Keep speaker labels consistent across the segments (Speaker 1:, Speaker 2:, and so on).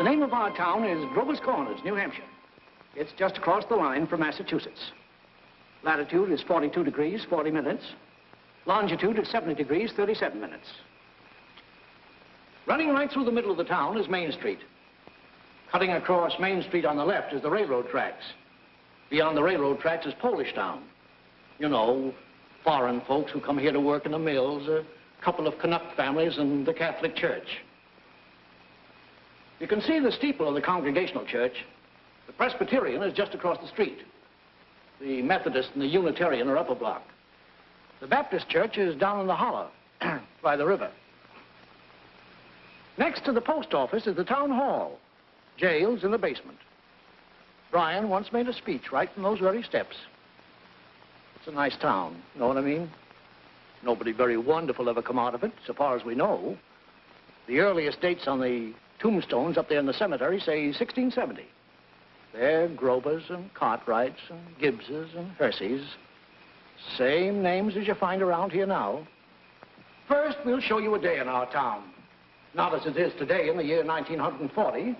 Speaker 1: name of our town is Grover's Corners, New Hampshire. It's just across the line from Massachusetts. Latitude is 42 degrees, 40 minutes. Longitude is 70 degrees, 37 minutes. Running right through the middle of the town is Main Street. Cutting across Main Street on the left is the railroad tracks. Beyond the railroad tracks is Polish Town. You know, foreign folks who come here to work in the mills, a couple of Canuck families, and the Catholic Church. You can see the steeple of the Congregational Church. The Presbyterian is just across the street. The Methodist and the Unitarian are up a block. The Baptist Church is down in the hollow, by the river. Next to the post office is the town hall. Jail's in the basement. Brian once made a speech right from those very steps. It's a nice town, know what I mean? Nobody very wonderful ever come out of it, so far as we know. The earliest dates on the tombstones up there in the cemetery say 1670. They're Grovers and Cartwrights and Gibbses and Herseys. Same names as you find around here now. First, we'll show you a day in our town. Not as it is today in the year 1940,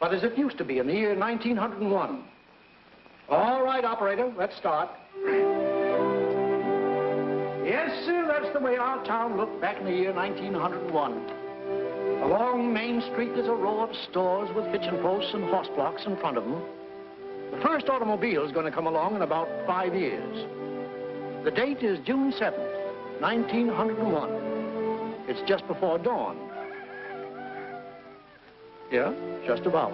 Speaker 1: but as it used to be in the year 1901. All right, operator, let's start. Yes, sir, that's the way our town looked back in the year 1901. Along Main Street, there's a row of stores with hitching posts and horse blocks in front of them. The first automobile is going to come along in about 5 years. The date is June 7th, 1901. It's just before dawn. Yeah, just about.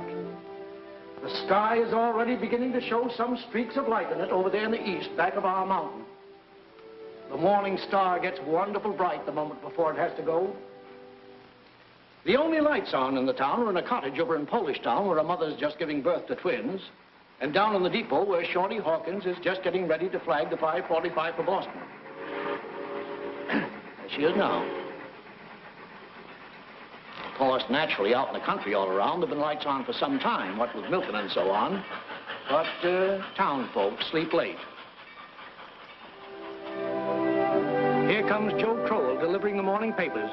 Speaker 1: The sky is already beginning to show some streaks of light in it over there in the east, back of our mountain. The morning star gets wonderful bright the moment before it has to go. The only lights on in the town are in a cottage over in Polish Town where a mother's just giving birth to twins, and down in the depot where Shorty Hawkins is just getting ready to flag the 5:45 for Boston. There she is now. Of course, naturally, out in the country all around, there have been lights on for some time, what with milking and so on. But town folks sleep late. Here comes Joe Crowell delivering the morning papers.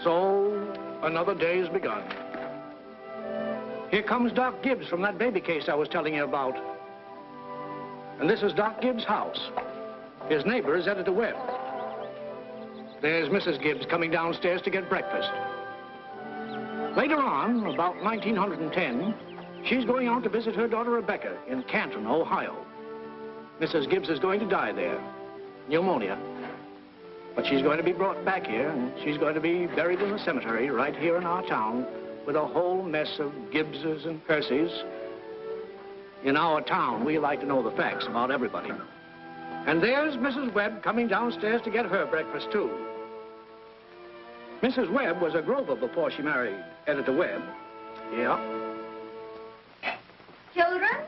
Speaker 1: So, another day has begun. Here comes Doc Gibbs from that baby case I was telling you about. And this is Doc Gibbs' house. His neighbor is Editor Webb. There's Mrs. Gibbs coming downstairs to get breakfast. Later on, about 1910, she's going out to visit her daughter Rebecca in Canton, Ohio. Mrs. Gibbs is going to die there. Pneumonia. But she's going to be brought back here, and she's going to be buried in the cemetery right here in our town with a whole mess of Gibbses and Percys. In our town, we like to know the facts about everybody. And there's Mrs. Webb coming downstairs to get her breakfast, too. Mrs. Webb was a Grover before she married Editor Webb. Yeah.
Speaker 2: Children,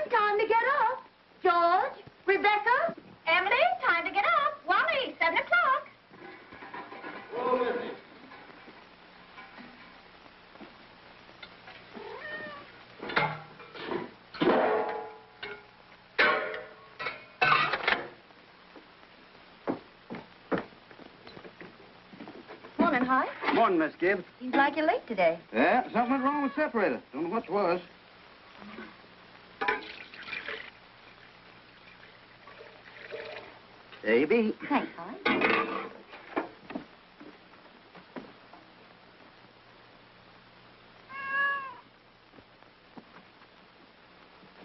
Speaker 2: time to get up. George, Rebecca, Emily, time to get up. Wally, 7 o'clock.
Speaker 3: Oh, Missy.
Speaker 2: Morning, Hi.
Speaker 3: Morning, Miss Gibbs.
Speaker 2: Seems like you're late today.
Speaker 3: Yeah, something went wrong with the separator. Don't know what it was. There you be.
Speaker 2: Thanks, Hi.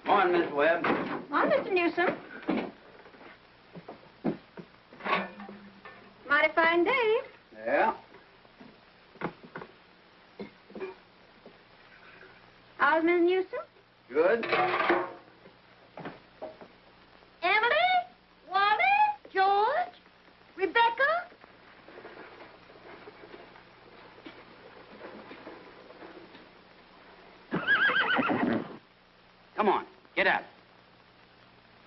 Speaker 3: Morning, Miss Webb.
Speaker 2: Morning, Mr. Newsom. Mighty fine day.
Speaker 3: Yeah.
Speaker 2: How's Miss Newsom?
Speaker 3: Good.
Speaker 2: Emily, Wally, George, Rebecca.
Speaker 4: Come on, get up.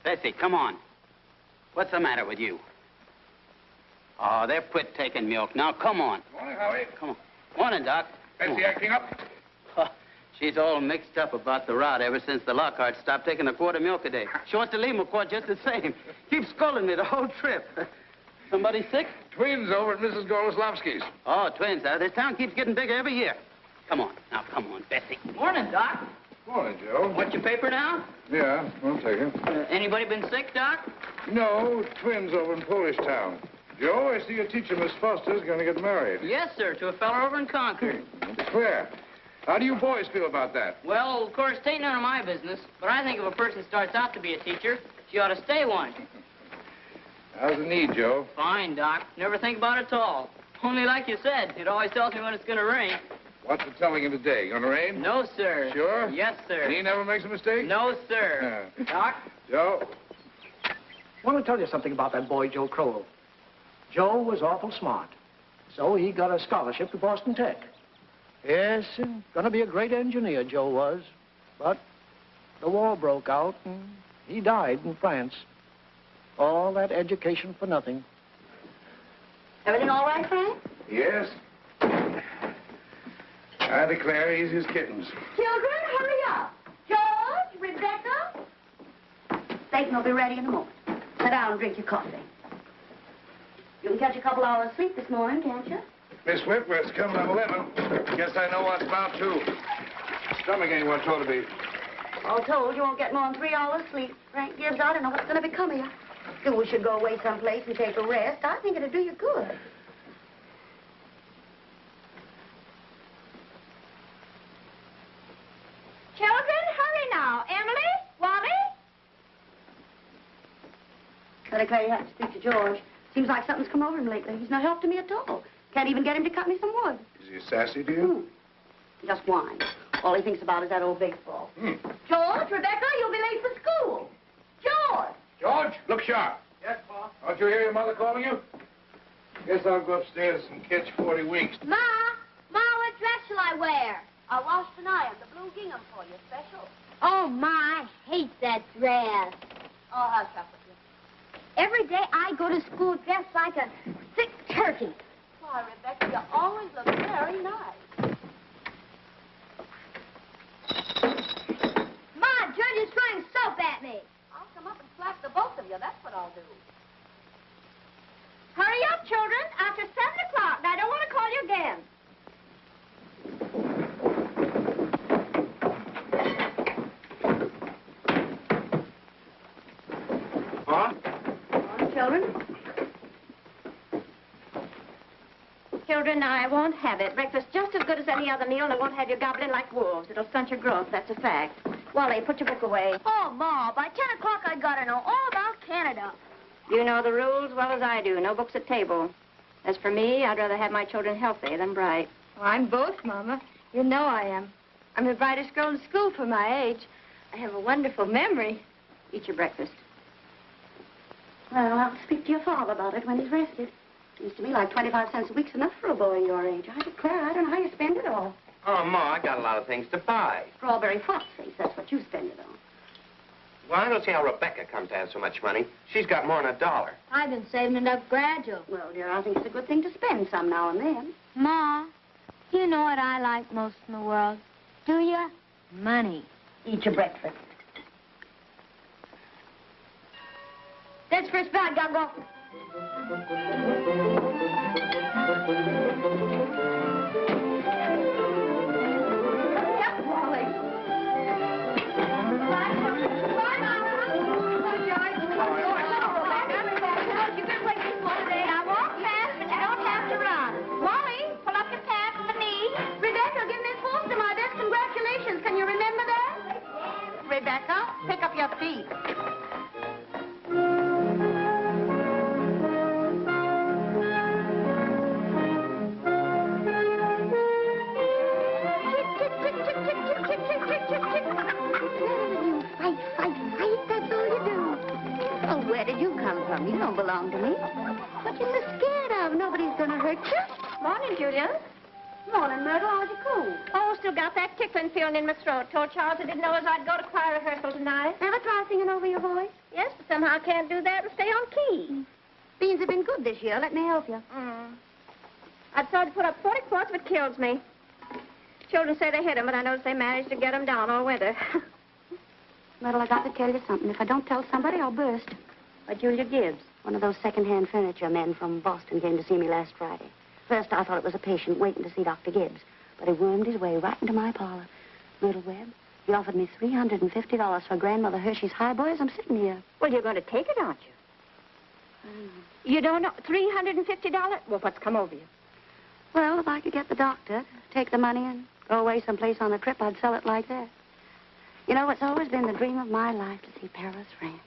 Speaker 4: Bessie, come on. What's the matter with you? Oh, they've quit taking milk. Now, come on.
Speaker 5: Morning, Howie.
Speaker 4: Come on. Morning, Doc.
Speaker 5: Bessie acting up?
Speaker 4: Oh, she's all mixed up about the rot ever since the Lockhart stopped taking a quart of milk a day. She wants to leave him a quart just the same. Keeps scolding me the whole trip. Somebody sick?
Speaker 5: Twins over at Mrs. Goloslavsky's.
Speaker 4: Oh, twins. This town keeps getting bigger every year. Come on. Now, come on, Bessie.
Speaker 5: Morning, Doc.
Speaker 3: Morning, Joe.
Speaker 5: What's your paper now?
Speaker 3: Yeah, I'll take it.
Speaker 5: Anybody been sick, Doc?
Speaker 3: No, twins over in Polish Town. Joe, I see your teacher, Miss Foster's going to get married.
Speaker 5: Yes, sir, to a fella over in Concord.
Speaker 3: It's clear. How do you boys feel about that?
Speaker 5: Well, of course, it ain't none of my business, but I think if a person starts out to be a teacher, she ought to stay one.
Speaker 3: How's the knee, Joe?
Speaker 5: Fine, Doc. Never think about it at all. Only like you said, it always tells me when it's going to rain.
Speaker 3: What's it telling you today? Gonna rain?
Speaker 5: No, sir.
Speaker 3: Sure?
Speaker 5: Yes, sir.
Speaker 3: He never makes a mistake?
Speaker 5: No, sir. Doc?
Speaker 3: Joe?
Speaker 1: I want to tell you something about that boy, Joe Crowell. Joe was awful smart, so he got a scholarship to Boston Tech. Yes, gonna be a great engineer, Joe was. But the war broke out, and he died in France. All that education for nothing.
Speaker 2: Everything all right, Frank?
Speaker 3: Yes. I declare he's his kittens.
Speaker 2: Children, hurry up. George, Rebecca. Satan will be ready in a moment. Sit down and drink your coffee. You can catch a couple hours sleep this morning, can't you?
Speaker 3: Miss Whitworth's coming at 11. Guess I know what's about to. Stomach ain't what it ought to be.
Speaker 2: All told, you won't get more than 3 hours sleep. Frank Gibbs, I don't know what's going to become of you. You should go away someplace and take a rest. I think it'd do you good. Children, hurry now. Emily, Wally. I declare you have to speak to George. Seems like something's come over him lately. He's no help to me at all. Can't even get him to cut me some wood.
Speaker 3: Is he sassy to you?
Speaker 2: Just whines. All he thinks about is that old baseball. George, Rebecca, you'll be late for school. George!
Speaker 3: George, look sharp.
Speaker 1: Yes, Pa?
Speaker 3: Don't you hear your mother calling you? Guess I'll go upstairs and catch 40 winks.
Speaker 2: Ma, what dress shall I wear? I'll wash tonight. The blue gingham for you, special.
Speaker 6: Oh, my, I hate that dress.
Speaker 2: Oh, hush up with you.
Speaker 6: Every day I go to school dressed like a sick turkey.
Speaker 2: Why, Rebecca, you always look very nice.
Speaker 6: Ma, Judge is throwing soap at me.
Speaker 2: I'll come up and slap the both of you. That's what I'll do.
Speaker 6: Hurry up, children. After 7 o'clock. I don't want to call you again.
Speaker 3: Huh?
Speaker 2: Children?
Speaker 6: Children, I won't have it. Breakfast just as good as any other meal, and I won't have you gobbling like wolves. It'll stunt your growth, that's a fact. Wally, put your book away. Oh, Ma, by 10 o'clock I gotta know all about Canada.
Speaker 2: You know the rules well as I do. No books at table. As for me, I'd rather have my children healthy than bright.
Speaker 6: Well, I'm both, Mama. You know I am. I'm the brightest girl in school for my age. I have a wonderful memory.
Speaker 2: Eat your breakfast. Well, I'll speak to your father about it when he's rested. Seems to me like 25 cents a week's enough for a boy your age. I declare, I don't know how you spend it all.
Speaker 7: Oh, Ma, I got a lot of things to buy.
Speaker 2: Strawberry fox face, that's what you spend it on.
Speaker 7: Well, I don't see how Rebecca comes to have so much money. She's got more than $1.
Speaker 6: I've been saving it up gradual.
Speaker 2: Well, dear, I think it's a good thing to spend some now and then.
Speaker 6: Ma, you know what I like most in the world, do you? Money.
Speaker 2: Eat your breakfast.
Speaker 6: That's first bell. I gotta go.
Speaker 2: Yep, Wally.
Speaker 6: You've been waiting for today. Now walk fast, but you don't have to run. Wally, pull up your pants and the knee.
Speaker 2: Rebecca, give Miss Foster my best congratulations. Can you remember that? Rebecca, pick up your feet. You don't belong to me. What you so scared of? Nobody's gonna hurt you.
Speaker 6: Morning, Julia.
Speaker 2: Morning, Myrtle. How's your cold?
Speaker 6: Oh, still got that tickling feeling in my throat. Told Charles I didn't know as I'd go to choir rehearsal tonight.
Speaker 2: Ever try singing over your voice?
Speaker 6: Yes, but somehow I can't do that and stay on key.
Speaker 2: Beans have been good this year. Let me help you.
Speaker 6: I'd tried to put up 40 quarts, but it kills me. Children say they hit 'em, but I notice they managed to get 'em down all winter.
Speaker 2: Myrtle, I got to tell you something. If I don't tell somebody, I'll burst.
Speaker 6: But Julia Gibbs.
Speaker 2: One of those second-hand furniture men from Boston came to see me last Friday. First, I thought it was a patient waiting to see Dr. Gibbs. But he wormed his way right into my parlor. Little Webb, he offered me $350 for Grandmother Hershey's highboys. I'm sitting here.
Speaker 6: Well, you're going to take it, aren't you? You don't know? $350? Well, what's come over you?
Speaker 2: Well, if I could get the doctor to take the money and go away someplace on a trip, I'd sell it like that. You know, it's always been the dream of my life to see Paris, France.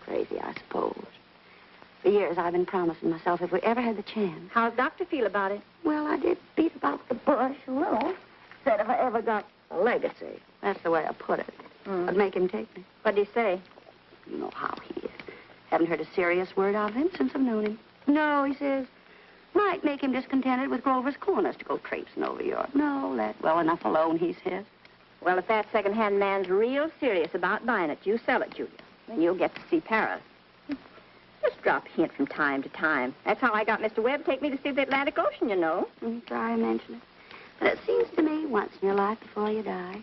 Speaker 2: Crazy, I suppose. For years, I've been promising myself if we ever had the chance.
Speaker 6: How's Doctor feel about it?
Speaker 2: Well, I did beat about the bush a little. Said if I ever got a legacy, that's the way I put it, I'd make him take me.
Speaker 6: What'd he say?
Speaker 2: You know how he is. Haven't heard a serious word out of him since I've known him. No, he says, might make him discontented with Grover's Corners to go traipsing over Europe. No, let well enough alone, he says.
Speaker 6: Well, if that second-hand man's real serious about buying it, you sell it, Julia. Then you'll get to see Paris. Just drop a hint from time to time. That's how I got Mr. Webb to take me to see the Atlantic Ocean, you know.
Speaker 2: Sorry I mentioned it. But it seems to me, once in your life before you die,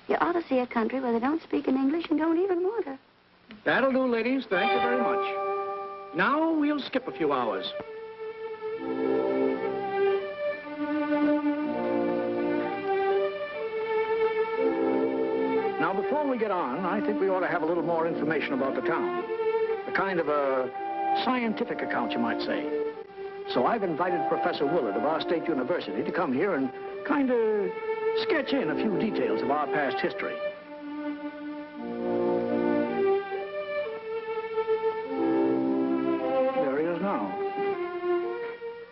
Speaker 2: you ought to see a country where they don't speak in English and don't even want to.
Speaker 1: That'll do, ladies. Thank you very much. Now we'll skip a few hours. Now, before we get on, I think we ought to have a little more information about the town. A kind of a scientific account, you might say. So I've invited Professor Willard of our state university to come here and kind of sketch in a few details of our past history. There he is now.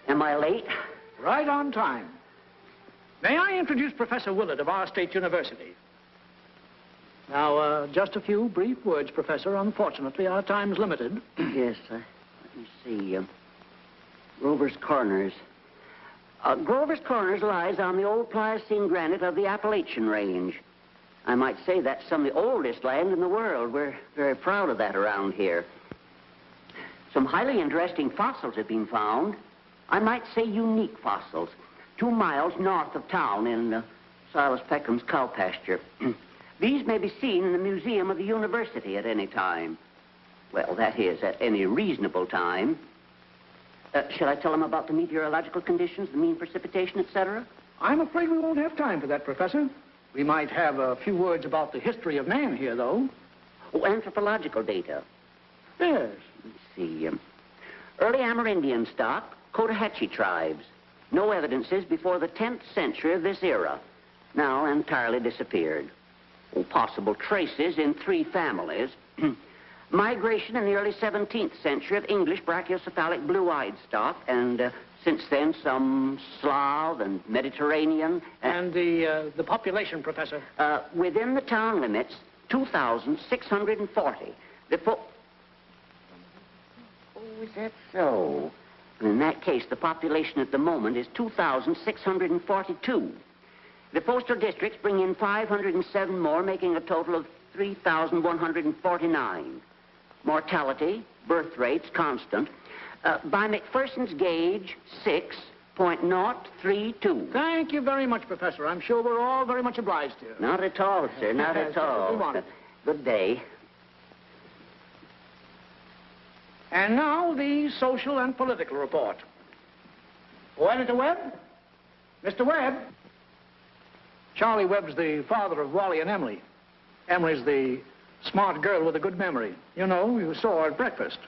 Speaker 8: Am I late?
Speaker 1: Right on time. May I introduce Professor Willard of our state university? Now, just a few brief words, Professor. Unfortunately, our time's limited.
Speaker 8: Yes, let me see. Grover's Corners. Grover's Corners lies on the old Pliocene granite of the Appalachian Range. I might say that's some of the oldest land in the world. We're very proud of that around here. Some highly interesting fossils have been found. I might say unique fossils. 2 miles north of town in Silas Peckham's cow pasture. These may be seen in the museum of the university at any time. Well, that is, at any reasonable time. Shall I tell them about the meteorological conditions, the mean precipitation, etc.?
Speaker 1: I'm afraid we won't have time for that, Professor. We might have a few words about the history of man here, though.
Speaker 8: Oh, anthropological data.
Speaker 1: Yes.
Speaker 8: Let's see. Early Amerindian stock, Cotahatchee tribes. No evidences before the 10th century of this era. Now entirely disappeared. Oh, possible traces in 3 families. Migration in the early 17th century of English brachiocephalic blue-eyed stock, and since then some Slav and Mediterranean.
Speaker 1: And the population, Professor?
Speaker 8: Within the town limits, 2,640. Oh, is that so? In that case, the population at the moment is 2,642. The postal districts bring in 507 more, making a total of 3,149. Mortality, birth rates, constant. By McPherson's gauge, 6.032.
Speaker 1: Thank you very much, Professor. I'm sure we're all very much obliged to you.
Speaker 8: Not at all, sir, not at all.
Speaker 1: We want it.
Speaker 8: Good day.
Speaker 1: And now the social and political report. Oh, Editor Webb? Mr. Webb? Charlie Webb's the father of Wally and Emily. Emily's the smart girl with a good memory. You know, you saw her at breakfast.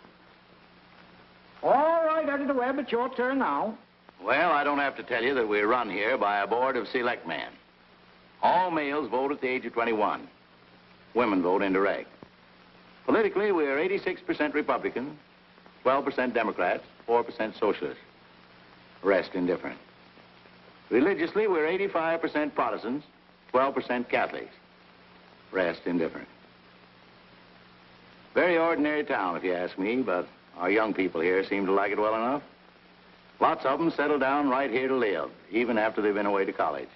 Speaker 1: All right, Editor Webb, it's your turn now.
Speaker 3: Well, I don't have to tell you that we're run here by a board of selectmen. All males vote at the age of 21. Women vote indirect. Politically, we're 86% Republican, 12% Democrats, 4% Socialists. Rest indifferent. Religiously, we're 85% Protestants, 12% Catholics. Rest indifferent. Very ordinary town, if you ask me, but our young people here seem to like it well enough. Lots of them settle down right here to live, even after they've been away to college.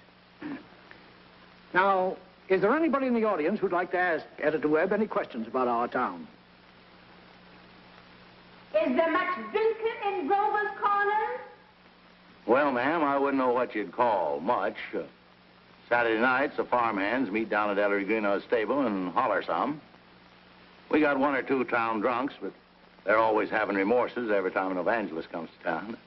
Speaker 1: Now, is there anybody in the audience who'd like to ask Editor Webb any questions about our town?
Speaker 6: Is there much drinking in Grover's Corners?
Speaker 3: Well, ma'am, I wouldn't know what you'd call much. Saturday nights, the farmhands meet down at Ellery Greenaw's stable and holler some. We got 1 or 2 town drunks, but they're always having remorses every time an evangelist comes to town.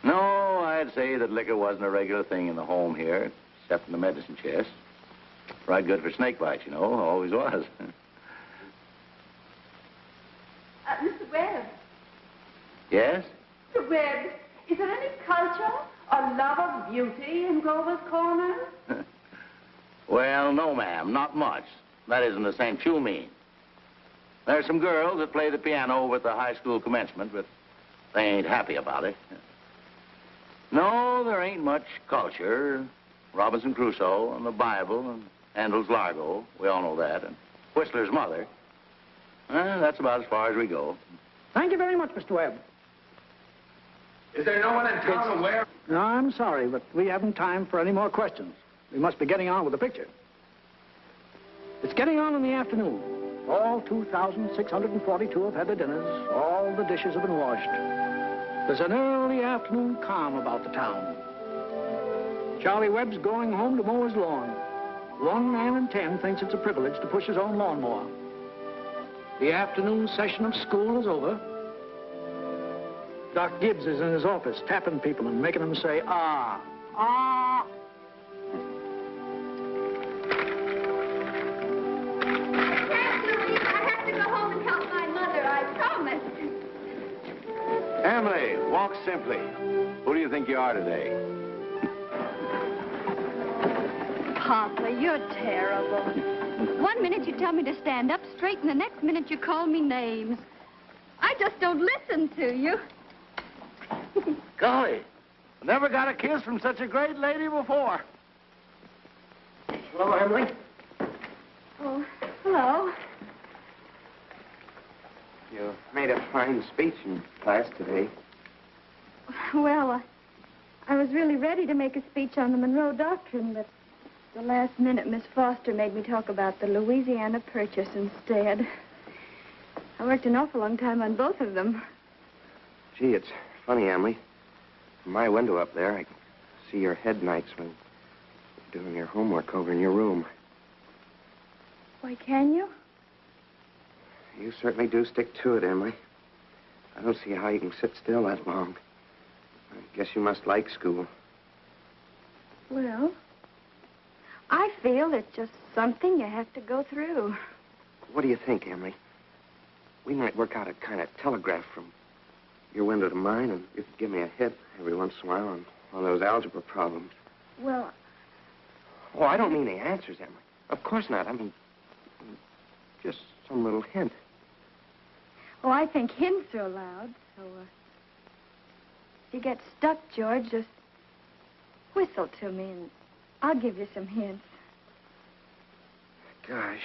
Speaker 3: No, I'd say that liquor wasn't a regular thing in the home here, except in the medicine chest. Right good for snake bites, you know, always was.
Speaker 6: Mr. Webb.
Speaker 3: Yes?
Speaker 6: Mr. Webb, is there any culture or love of beauty in Grover's Corner?
Speaker 3: Well, no, ma'am, not much. That isn't the sense you mean. There's some girls that play the piano over at the high school commencement, but they ain't happy about it. No, there ain't much culture. Robinson Crusoe and the Bible and Handel's Largo, we all know that, and Whistler's Mother. That's about as far as we go.
Speaker 1: Thank you very much, Mr. Webb.
Speaker 7: Is there no one in town aware?
Speaker 1: No, I'm sorry, but we haven't time for any more questions. We must be getting on with the picture. It's getting on in the afternoon. All 2,642 have had their dinners. All the dishes have been washed. There's an early afternoon calm about the town. Charlie Webb's going home to mow his lawn. 1 man in 10 thinks it's a privilege to push his own lawnmower. The afternoon session of school is over. Doc Gibbs is in his office tapping people and making them say, ah, ah.
Speaker 6: I have to go home and help my mother, I promise.
Speaker 3: Emily, walk simply. Who do you think you are today?
Speaker 2: Papa, you're terrible. 1 minute you tell me to stand up straight, and the next minute you call me names. I just don't listen to you.
Speaker 3: Golly, never got a kiss from such a great lady before.
Speaker 7: Hello, Emily.
Speaker 6: Oh, hello.
Speaker 7: You made a fine speech in class today.
Speaker 6: Well, I was really ready to make a speech on the Monroe Doctrine, but the last minute Miss Foster made me talk about the Louisiana Purchase instead. I worked an awful long time on both of them.
Speaker 7: Gee, it's funny, Emily. From my window up there, I can see your head nights when you're doing your homework over in your room.
Speaker 6: Why, can you?
Speaker 7: You certainly do stick to it, Emily. I don't see how you can sit still that long. I guess you must like school.
Speaker 6: Well, I feel it's just something you have to go through.
Speaker 7: What do you think, Emily? We might work out a kind of telegraph from your window to mine, and you could give me a hit every once in a while on one of those algebra problems.
Speaker 6: Well,
Speaker 7: Oh, I don't mean the answers, Emily. Of course not. I mean, just some little hint.
Speaker 6: oh, I think hints are allowed, so, if you get stuck, George, just whistle to me, and I'll give you some hints.
Speaker 7: Gosh.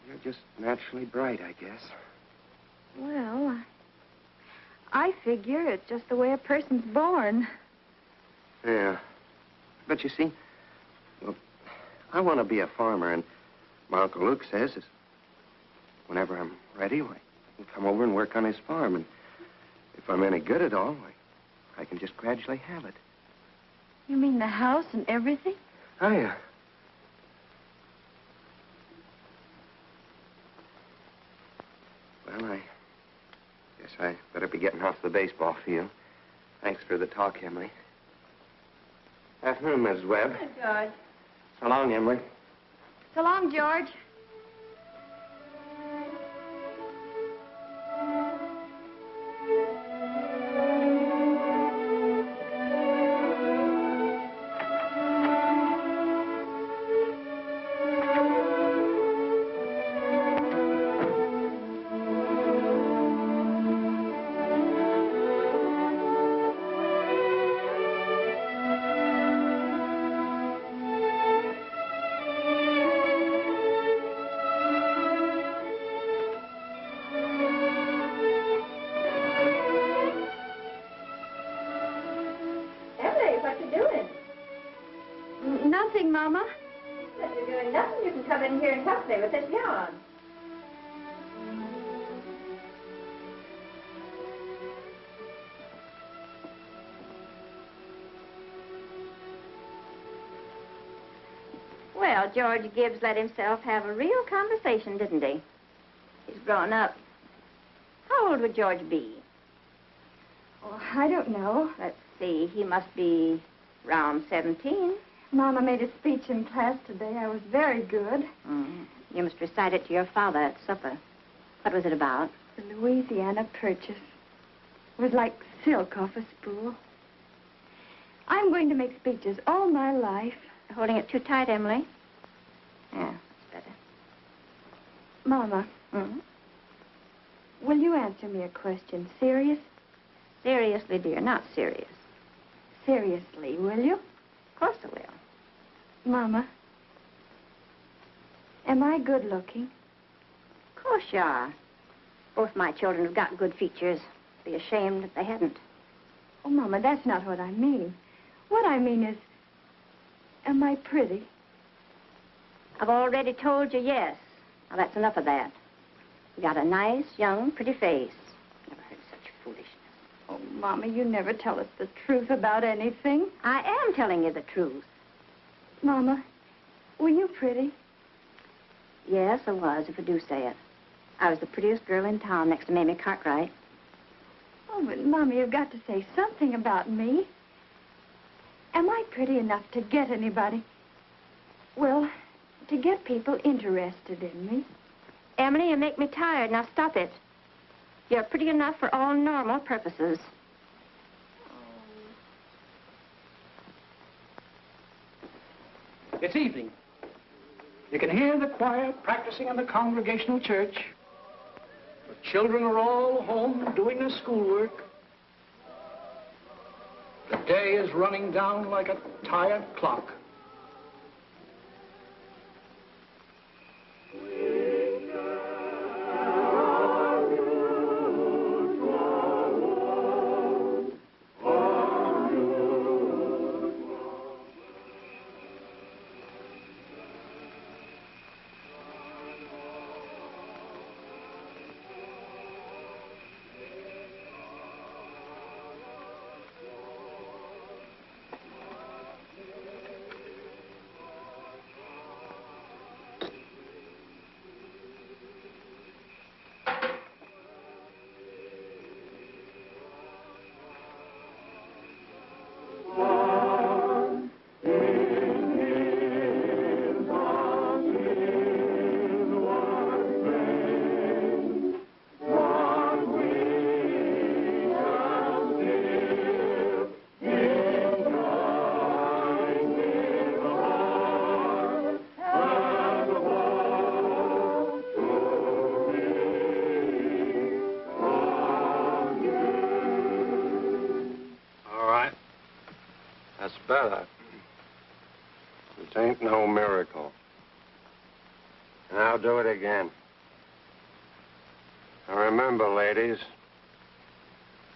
Speaker 7: You're just naturally bright, I guess.
Speaker 6: Well, I figure it's just the way a person's born.
Speaker 7: Yeah. But you see, well, I want to be a farmer, and my Uncle Luke says is whenever I'm ready, I can come over and work on his farm. And if I'm any good at all, I can just gradually have it.
Speaker 6: You mean the house and everything?
Speaker 7: Oh, yeah. Well, I guess I better be getting off the baseball field. Thanks for the talk, Emily. Afternoon, Mrs. Webb.
Speaker 6: Hey, George.
Speaker 7: So long, Emily.
Speaker 6: So long, George. Nothing, Mama. If you're doing nothing, you can come in here and help me with this yarn. Well, George Gibbs let himself have a real conversation, didn't he? He's grown up. How old would George be? Oh, I don't know. That see. He must be around 17.
Speaker 9: Mama made a speech in class today. I was very good.
Speaker 6: You must recite it to your father at supper. What was it about?
Speaker 9: The Louisiana Purchase. It was like silk off a spool. I'm going to make speeches all my life.
Speaker 6: You're holding it too tight, Emily. Yeah, that's better.
Speaker 9: Mama, will you answer me a question? Serious?
Speaker 6: Seriously, dear, not serious.
Speaker 9: Seriously, will you?
Speaker 6: Of course I will.
Speaker 9: Mama, am I good looking?
Speaker 6: Of course you are. Both my children have got good features. Be ashamed if they hadn't.
Speaker 9: Oh, Mama, that's not what I mean. What I mean is, am I pretty?
Speaker 6: I've already told you yes. Now, that's enough of that. You got a nice, young, pretty face. Never heard such foolishness.
Speaker 9: Oh, Mama, you never tell us the truth about anything.
Speaker 6: I am telling you the truth.
Speaker 9: Mama, were you pretty?
Speaker 6: Yes, I was, if I do say it. I was the prettiest girl in town next to Mamie Cartwright.
Speaker 9: Oh, but, Mama, you've got to say something about me. Am I pretty enough to get anybody? Well, to get people interested in me.
Speaker 6: Emily, you make me tired. Now, stop it. You're pretty enough for all normal purposes.
Speaker 1: It's evening. You can hear the choir practicing in the Congregational Church. The children are all home doing their schoolwork. The day is running down like a tired clock.
Speaker 7: Better. It ain't no miracle. And I'll do it again. Now remember, ladies,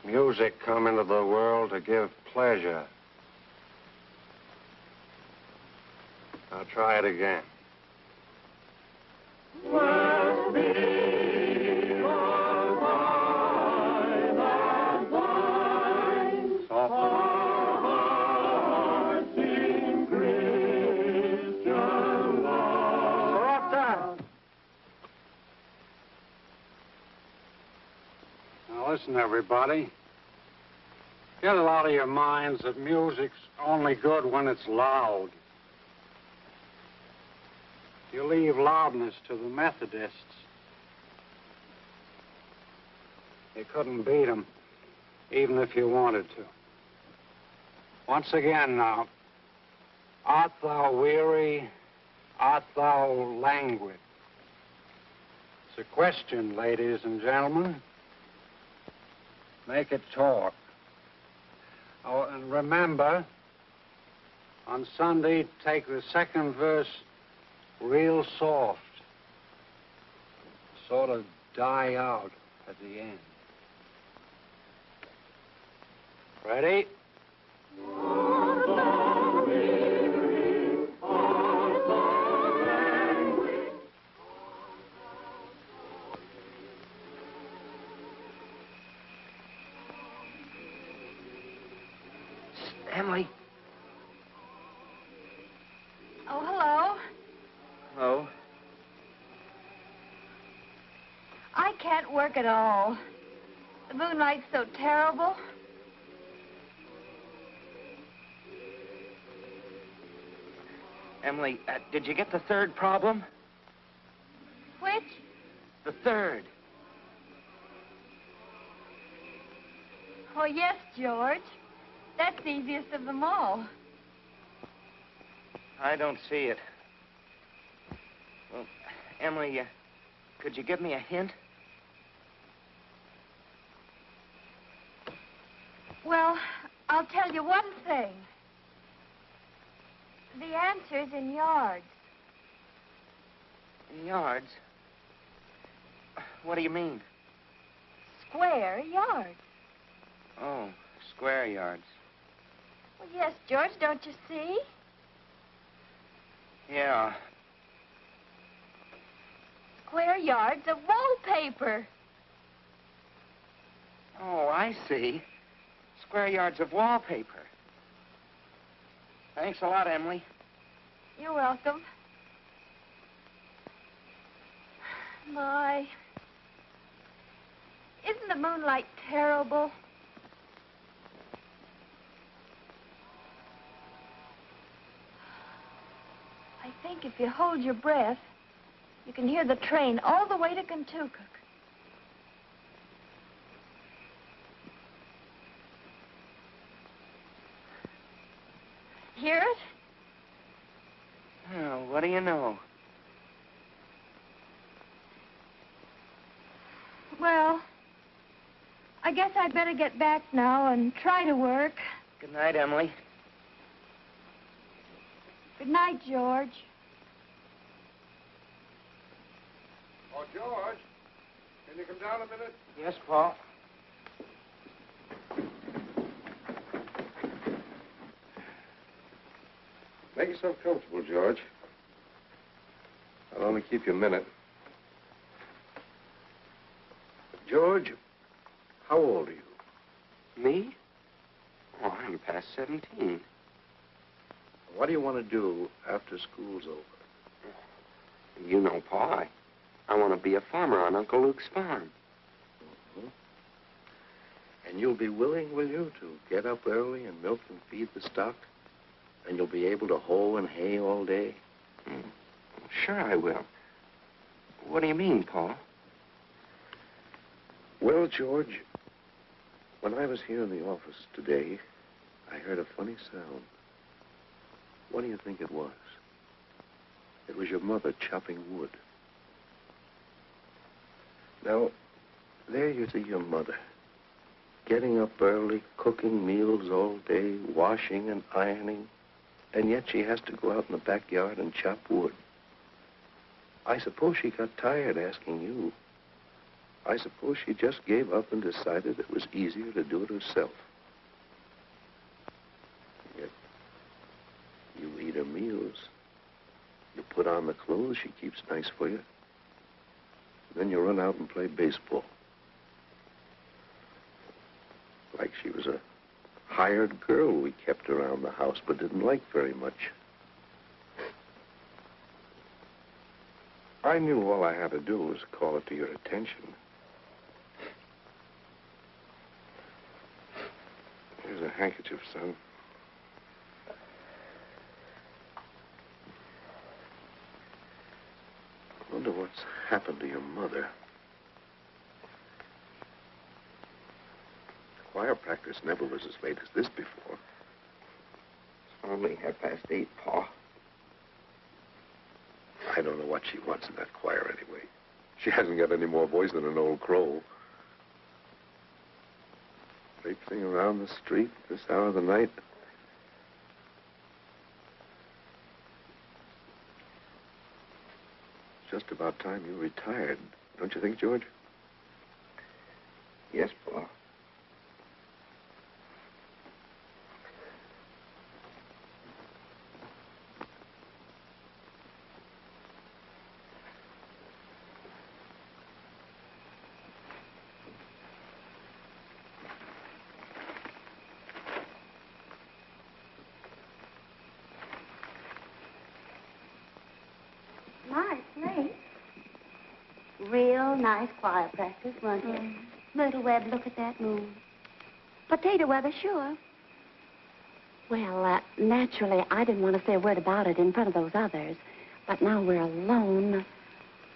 Speaker 7: music come into the world to give pleasure. I'll try it again. Listen, everybody. Get it out of your minds that music's only good when it's loud. You leave loudness to the Methodists. You couldn't beat them, even if you wanted to. Once again now, art thou weary? Art thou languid? It's a question, ladies and gentlemen. Make it talk. Oh, and remember, on Sunday, take the second verse real soft. Sort of die out at the end. Ready? Emily.
Speaker 9: Oh, hello.
Speaker 7: Hello.
Speaker 9: I can't work at all. The moonlight's so terrible.
Speaker 7: Emily, did you get the third problem?
Speaker 9: Which?
Speaker 7: The third.
Speaker 9: Oh, yes, George. That's the easiest of them all.
Speaker 7: I don't see it. Well, Emily, could you give me a hint?
Speaker 9: Well, I'll tell you one thing. The answer's in yards.
Speaker 7: In yards? What do you mean?
Speaker 9: Square yards.
Speaker 7: Oh, square yards.
Speaker 9: Well, yes, George, don't you see?
Speaker 7: Yeah.
Speaker 9: Square yards of wallpaper.
Speaker 7: Oh, I see. Square yards of wallpaper. Thanks a lot, Emily.
Speaker 9: You're welcome. My. Isn't the moonlight terrible? I think if you hold your breath, you can hear the train all the way to Kentucky. Hear it?
Speaker 7: Oh, what do you know?
Speaker 9: Well, I guess I'd better get back now and try to work.
Speaker 7: Good night, Emily.
Speaker 9: Good night, George.
Speaker 1: Oh, George, can you come down a minute?
Speaker 7: Yes, Paul.
Speaker 10: Make yourself comfortable, George. I'll only keep you a minute. George, how old are you?
Speaker 7: Me? Oh, I'm past 17.
Speaker 10: What do you want to do after school's over?
Speaker 7: You know, Paul, I want to be a farmer on Uncle Luke's farm.
Speaker 10: Mm-hmm. And you'll be willing, will you, to get up early and milk and feed the stock? And you'll be able to hoe and hay all day?
Speaker 7: Sure I will. What do you mean, Paul?
Speaker 10: Well, George, when I was here in the office today, I heard a funny sound. What do you think it was? It was your mother chopping wood. Now, there you see your mother, getting up early, cooking meals all day, washing and ironing, and yet she has to go out in the backyard and chop wood. I suppose she got tired asking you. I suppose she just gave up and decided it was easier to do it herself. Yet, you eat her meals. You put on the clothes she keeps nice for you. Then you run out and play baseball. Like she was a hired girl we kept around the house but didn't like very much. I knew all I had to do was call it to your attention. Here's a handkerchief, son. I wonder what's happened to your mother. Choir practice never was as late as this before.
Speaker 7: It's only 8:30, Paul.
Speaker 10: I don't know what she wants in that choir anyway. She hasn't got any more voice than an old crow. Traipsing around the street this hour of the night. It's just about time you retired, don't you think, George?
Speaker 7: Yes, Paul.
Speaker 2: Nice place. Real nice choir practice, wasn't it? Little Webb, look at that moon. Potato weather, sure. Well, naturally, I didn't want to say a word about it in front of those others. But now we're alone.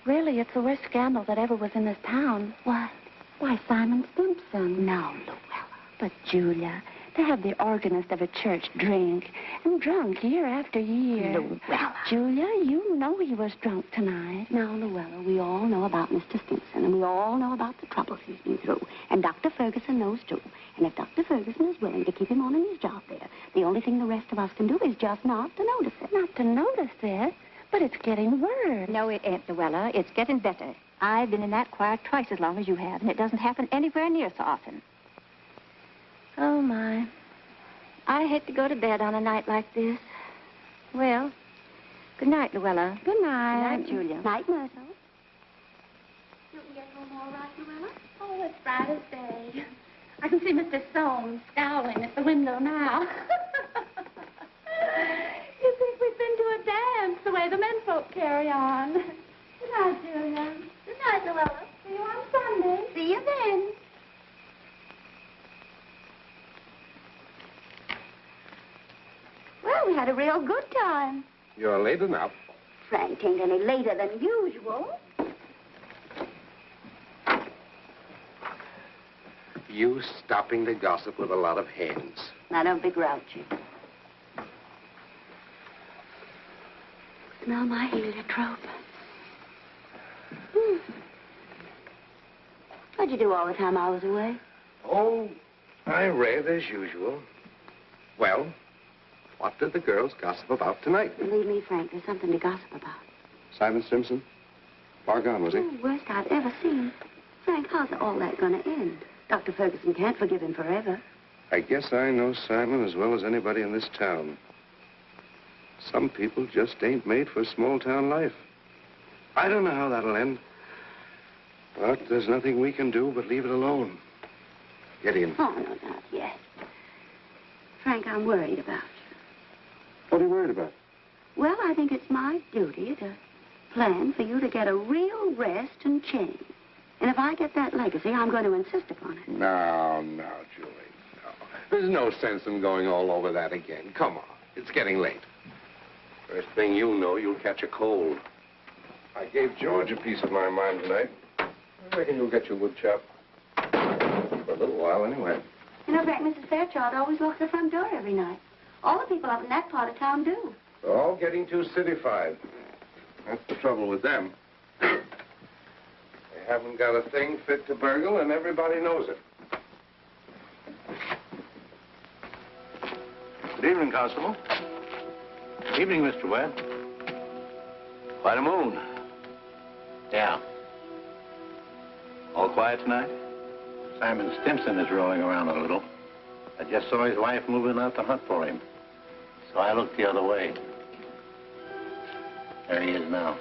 Speaker 2: Really, it's the worst scandal that ever was in this town. What? Why, Simon Simpson. No, Luella. But, Julia, to have the organist of a church drink and drunk year after year.
Speaker 6: Luella.
Speaker 2: Julia, you know he was drunk tonight. Now, Luella, we all know about Mr. Simpson, and we all know about the troubles he's been through. And Dr. Ferguson knows, too. And if Dr. Ferguson is willing to keep him on in his job there, the only thing the rest of us can do is just not to notice it. Not to notice it? But it's getting worse.
Speaker 6: No, it ain't, Luella. It's getting better. I've been in that choir twice as long as you have, and it doesn't happen anywhere near so often.
Speaker 2: Oh, my.
Speaker 6: I hate to go to bed on a night like this. Well, good night, Luella.
Speaker 2: Good night.
Speaker 6: Good night, Julia.
Speaker 2: Night, Myrtle.
Speaker 9: You can get home all right, Luella? Oh, it's bright as day. I can see Mr. Soames scowling at the window now. You think we've been to a dance the way the menfolk carry on. Good night, Julia. Good night, Luella. See you on Sunday.
Speaker 2: See you then. Well, we had a real good time.
Speaker 10: You're late enough.
Speaker 2: Frank ain't any later than usual.
Speaker 10: You stopping the gossip with a lot of hens.
Speaker 2: Now, don't be grouchy. Smell my heliotrope. What'd you do all the time I was away?
Speaker 10: Oh, I read as usual. Well, what did the girls gossip about tonight?
Speaker 2: Believe me, Frank, there's something to gossip about.
Speaker 10: Simon Simpson? Far gone, was he?
Speaker 2: Oh, worst I've ever seen. Frank, how's all that going to end? Dr. Ferguson can't forgive him forever.
Speaker 10: I guess I know Simon as well as anybody in this town. Some people just ain't made for small-town life. I don't know how that'll end. But there's nothing we can do but leave it alone. Get in.
Speaker 2: Oh, no, not yet. Frank, I'm worried about you.
Speaker 10: What are you worried about?
Speaker 2: Well, I think it's my duty to plan for you to get a real rest and change. And if I get that legacy, I'm going to insist upon it.
Speaker 10: No, Julie, no. There's no sense in going all over that again. Come on. It's getting late. First thing you know, you'll catch a cold. I gave George a piece of my mind tonight. I reckon you'll get your wood chop. For a little while, anyway.
Speaker 2: You know, Frank, Mrs. Fairchild always locks the front door every night. All the people up in that part of town do.
Speaker 10: They're all getting too cityfied. That's the trouble with them. They haven't got a thing fit to burgle, and everybody knows it.
Speaker 3: Good evening, Constable. Good evening, Mr. Webb. Quite a moon. Yeah. All quiet tonight? Simon Stimson is rolling around a little. I just saw his wife moving out to hunt for him. So I looked the other way. There he is now.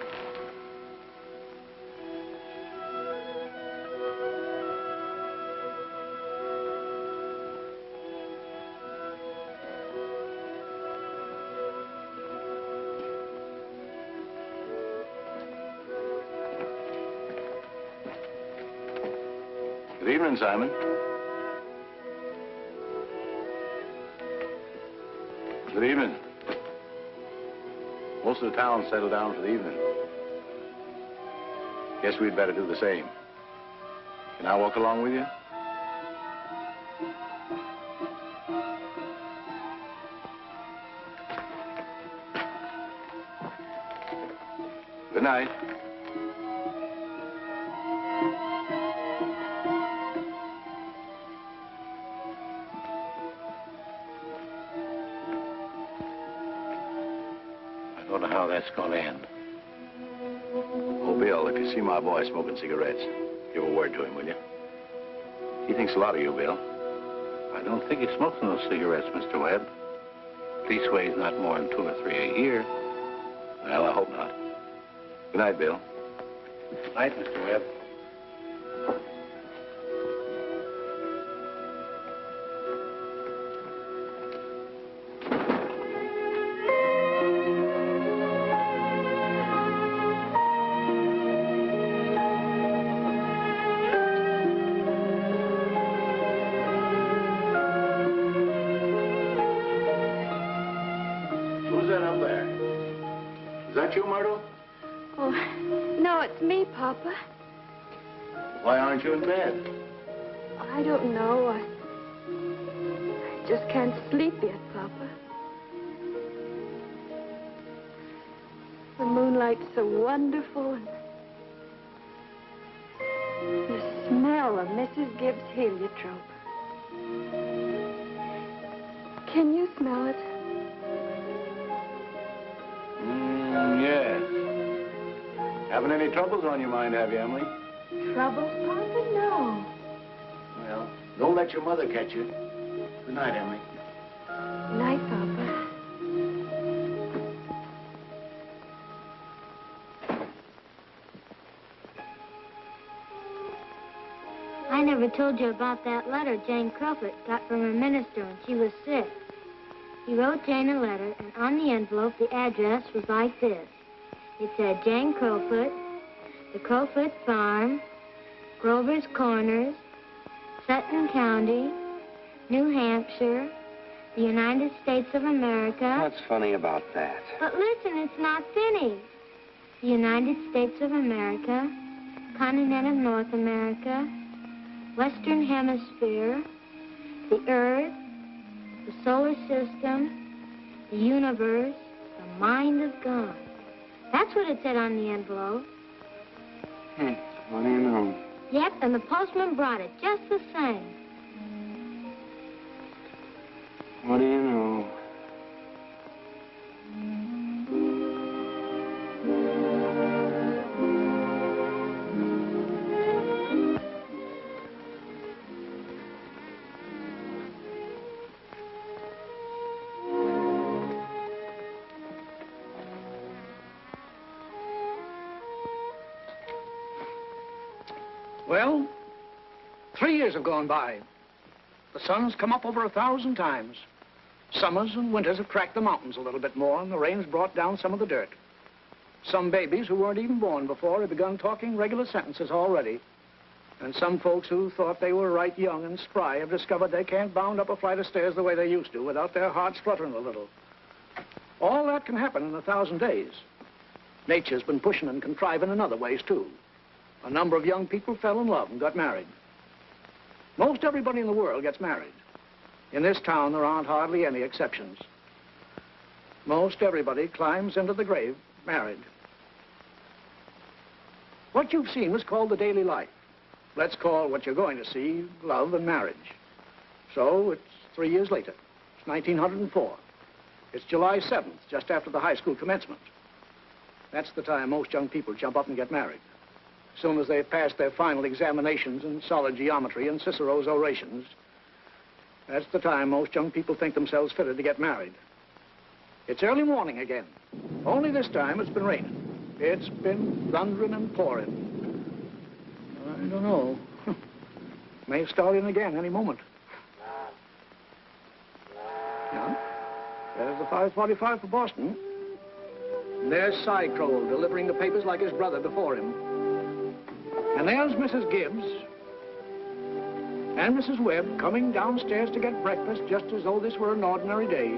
Speaker 3: Good evening, Simon. Good evening. Most of the town settled down for the evening. Guess we'd better do the same. Can I walk along with you? Good night. I don't know how that's going to end. Oh, Bill, if you see my boy smoking cigarettes, give a word to him, will you? He thinks a lot of you, Bill. I don't think he smokes those cigarettes, Mr. Webb. Leastways, not more than 2 or 3 a year. Well, I hope not. Good night, Bill. Good night, Mr. Webb. that you, Myrtle?
Speaker 9: Oh, no, it's me, Papa.
Speaker 3: Why aren't you in bed?
Speaker 9: I don't know. I just can't sleep yet, Papa. The moonlight's so wonderful, and the smell of Mrs. Gibbs' heliotrope. Can you smell it?
Speaker 3: Yes. Having any troubles on your mind, have you, Emily?
Speaker 9: Troubles, Papa? No.
Speaker 3: Well, don't let your mother catch you. Good night, Emily.
Speaker 9: Night, Papa.
Speaker 6: I never told you about that letter Jane Crowfoot got from her minister when she was sick. He wrote Jane a letter, and on the envelope, the address was like this. It said, Jane Crowfoot, the Crowfoot Farm, Grover's Corners, Sutton County, New Hampshire, the United States of America.
Speaker 7: What's funny about that?
Speaker 6: But listen, it's not finished. The United States of America, continent of North America, Western Hemisphere, the Earth, the solar system, the universe, the mind of God. That's what it said on the envelope.
Speaker 7: What do you know?
Speaker 6: Yep, and the postman brought it just the same.
Speaker 7: What do you know?
Speaker 1: Well, 3 years have gone by. The sun's come up over 1,000 times. Summers and winters have cracked the mountains a little bit more, and the rain's brought down some of the dirt. Some babies who weren't even born before have begun talking regular sentences already. And some folks who thought they were right young and spry have discovered they can't bound up a flight of stairs the way they used to without their hearts fluttering a little. All that can happen in 1,000 days. Nature's been pushing and contriving in other ways, too. A number of young people fell in love and got married. Most everybody in the world gets married. In this town, there aren't hardly any exceptions. Most everybody climbs into the grave married. What you've seen was called the daily life. Let's call what you're going to see love and marriage. So it's 3 years later. It's 1904. It's July 7th, just after the high school commencement. That's the time most young people jump up and get married. As soon as they've passed their final examinations in solid geometry and Cicero's orations, that's the time most young people think themselves fitted to get married. It's early morning again. Only this time it's been raining. It's been thundering and pouring. I don't know. May start in again any moment. Yeah. There's the 5:45 for Boston. And there's Cy Crowell delivering the papers like his brother before him. And there's Mrs. Gibbs and Mrs. Webb coming downstairs to get breakfast just as though this were an ordinary day.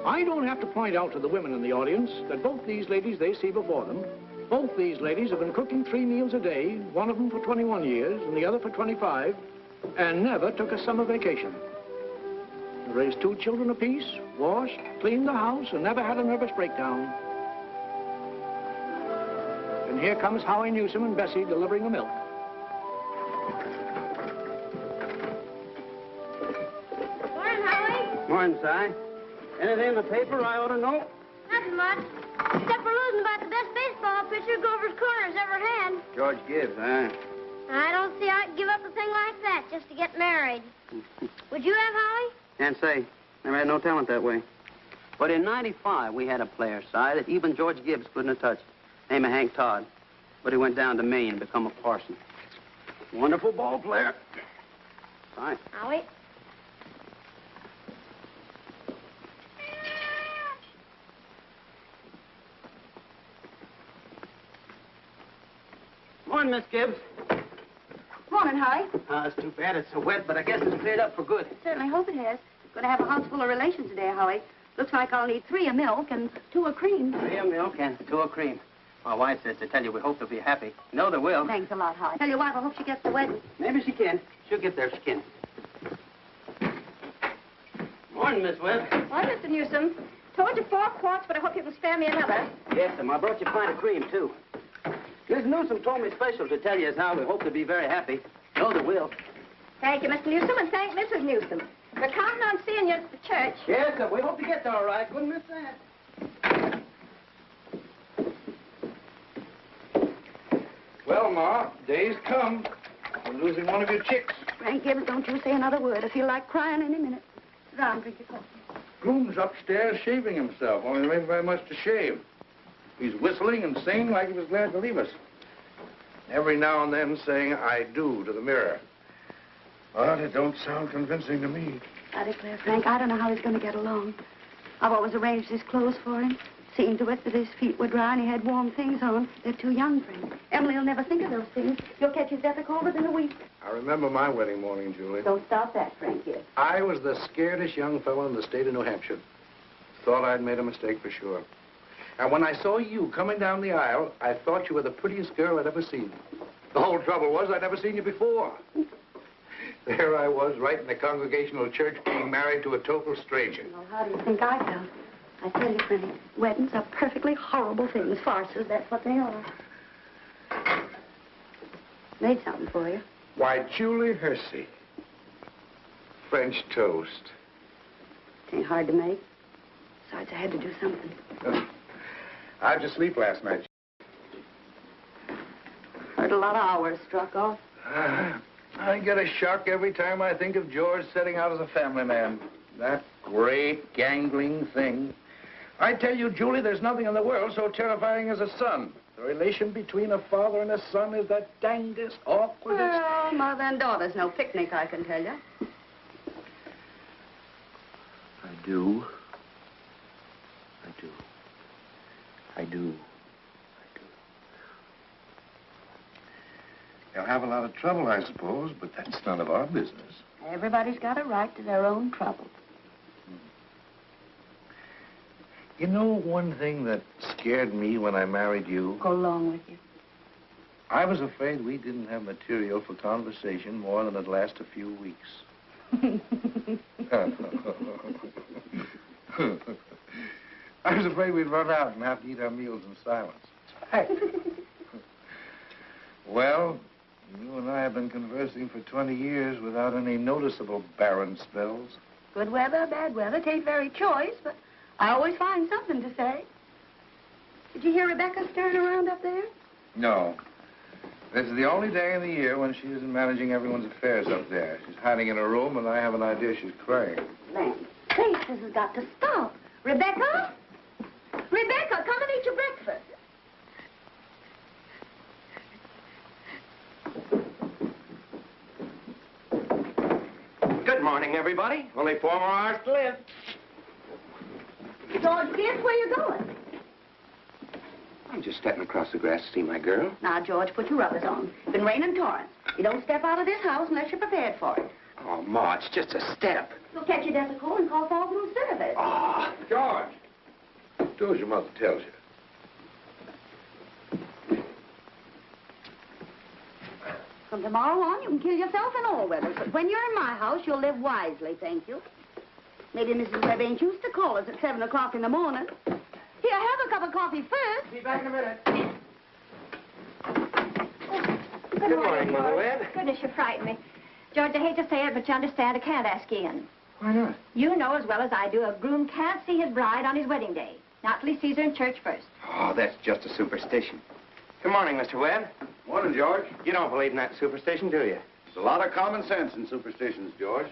Speaker 1: I don't have to point out to the women in the audience that both these ladies they see before them, both these ladies have been cooking 3 meals a day, one of them for 21 years and the other for 25, and never took a summer vacation. They raised 2 children apiece, washed, cleaned the house, and never had a nervous breakdown. And here comes Howie Newsom and Bessie delivering the milk.
Speaker 6: Morning, Howie.
Speaker 4: Morning, Si. Anything in the paper I ought to know?
Speaker 6: Nothing much. Except for losing about the best baseball pitcher Grover's Corners ever had.
Speaker 4: George Gibbs, huh?
Speaker 6: I don't see how I'd give up a thing like that just to get married. Would you have, Howie?
Speaker 4: Can't say. Never had no talent that way. But in '95, we had a player, Si, that even George Gibbs couldn't have touched. Name of Hank Todd. But he went down to Maine and become a parson. Wonderful ball player. Fine.
Speaker 6: Howie?
Speaker 4: Morning, Miss Gibbs.
Speaker 2: Morning, Howie.
Speaker 4: It's too bad it's so wet, but I guess it's cleared up for good.
Speaker 2: Certainly hope it has. Going to have a house full of relations today, Howie. Looks like I'll need 3 of milk and 2 of cream.
Speaker 4: 3 of milk and 2 of cream. My wife says to tell you we hope they'll be happy. No, they will.
Speaker 2: Thanks a lot, Hoy. Tell your wife I hope she gets the wedding.
Speaker 4: Maybe she can. She'll get there if she can. Morning, Miss Webb.
Speaker 6: Well, Mr. Newsom, told you 4 quarts, but I hope you can spare me another.
Speaker 4: Yes, ma'am. I brought you a pint of cream, too. Miss Newsom told me special to tell you as how we hope to be very happy. No, they will.
Speaker 6: Thank you, Mr. Newsom, and thank Mrs. Newsom. We're counting on seeing you at the church.
Speaker 4: Yes, sir. We hope to get there all right. Wouldn't miss that.
Speaker 1: Well, Ma, day's come. We're losing one of your chicks.
Speaker 2: Frank Gibbs, don't you say another word. I feel like crying any minute. Sit down, drink your coffee.
Speaker 1: Groom's upstairs shaving himself, only there ain't very much to shave. He's whistling and singing like he was glad to leave us. Every now and then saying, I do, to the mirror. But it don't sound convincing to me.
Speaker 2: I declare, Frank, I don't know how he's going to get along. I've always arranged his clothes for him, seen to it that his feet were dry and he had warm things on. They're too young for him. Emily will never think of those things. You'll catch his death a cold within a week.
Speaker 1: I remember my wedding morning, Julie.
Speaker 2: Don't stop that, Frank, here.
Speaker 1: I was the scaredest young fellow in the state of New Hampshire. Thought I'd made a mistake for sure. And when I saw you coming down the aisle, I thought you were the prettiest girl I'd ever seen. The whole trouble was I'd never seen you before. There I was, right in the Congregational Church, being married to a total stranger.
Speaker 2: Well, how do you think I felt? I tell you, Frank, weddings are perfectly horrible things. Farces, that's what they are. Made something for you.
Speaker 1: Why, Julie Hersey. French toast.
Speaker 2: It ain't hard to make. Besides, I had to do something.
Speaker 1: How'd you sleep last night?
Speaker 2: Heard a lot of hours struck off.
Speaker 1: I get a shock every time I think of George setting out as a family man. That great, gangling thing. I tell you, Julie, there's nothing in the world so terrifying as a son. The relation between a father and a son is the dangest, awkwardest...
Speaker 2: Well, mother and daughter's no picnic, I can tell you.
Speaker 10: I do. I do. I do. They'll have a lot of trouble, I suppose, but that's none of our business.
Speaker 2: Everybody's got a right to their own trouble.
Speaker 1: You know one thing that scared me when I married you?
Speaker 2: Go along with you.
Speaker 1: I was afraid we didn't have material for conversation more than it'd last a few weeks. I was afraid we'd run out and have to eat our meals in silence. It's fact. Well, you and I have been conversing for 20 years without any noticeable barren spells.
Speaker 2: Good weather, bad weather, tain't very choice, but I always find something to say. Did you hear Rebecca stirring around up there?
Speaker 1: No. This is the only day in the year when she isn't managing everyone's affairs up there. She's hiding in her room, and I have an idea she's crying.
Speaker 2: Land sakes, this has got to stop. Rebecca? Rebecca, come and eat your breakfast.
Speaker 7: Good morning, everybody. Only 4 more hours to live.
Speaker 2: George, guess where you're going?
Speaker 7: I'm just stepping across the grass to see my girl.
Speaker 2: Now, George, put your rubbers on. It's been raining torrents. You don't step out of this house unless you're prepared for it.
Speaker 7: Oh, Ma, it's just a step.
Speaker 2: You'll catch your death of cold and call for room service.
Speaker 7: Oh.
Speaker 1: George, do as your mother tells you.
Speaker 2: From tomorrow on, you can kill yourself in all weathers. But when you're in my house, you'll live wisely, thank you. Maybe Mrs. Webb ain't used to call us at 7 o'clock in the morning. Here, have a cup of coffee first.
Speaker 7: Be back in a minute.
Speaker 6: Good
Speaker 7: morning, Mother Webb.
Speaker 6: Goodness, you frightened me. George, I hate to say it, but you understand I can't ask Ian.
Speaker 1: Why not?
Speaker 6: You know as well as I do, a groom can't see his bride on his wedding day. Not till he sees her in church first.
Speaker 7: Oh, that's just a superstition. Good morning, Mr. Webb.
Speaker 1: Morning, George.
Speaker 7: You don't believe in that superstition, do you?
Speaker 3: There's a lot of common sense in superstitions, George.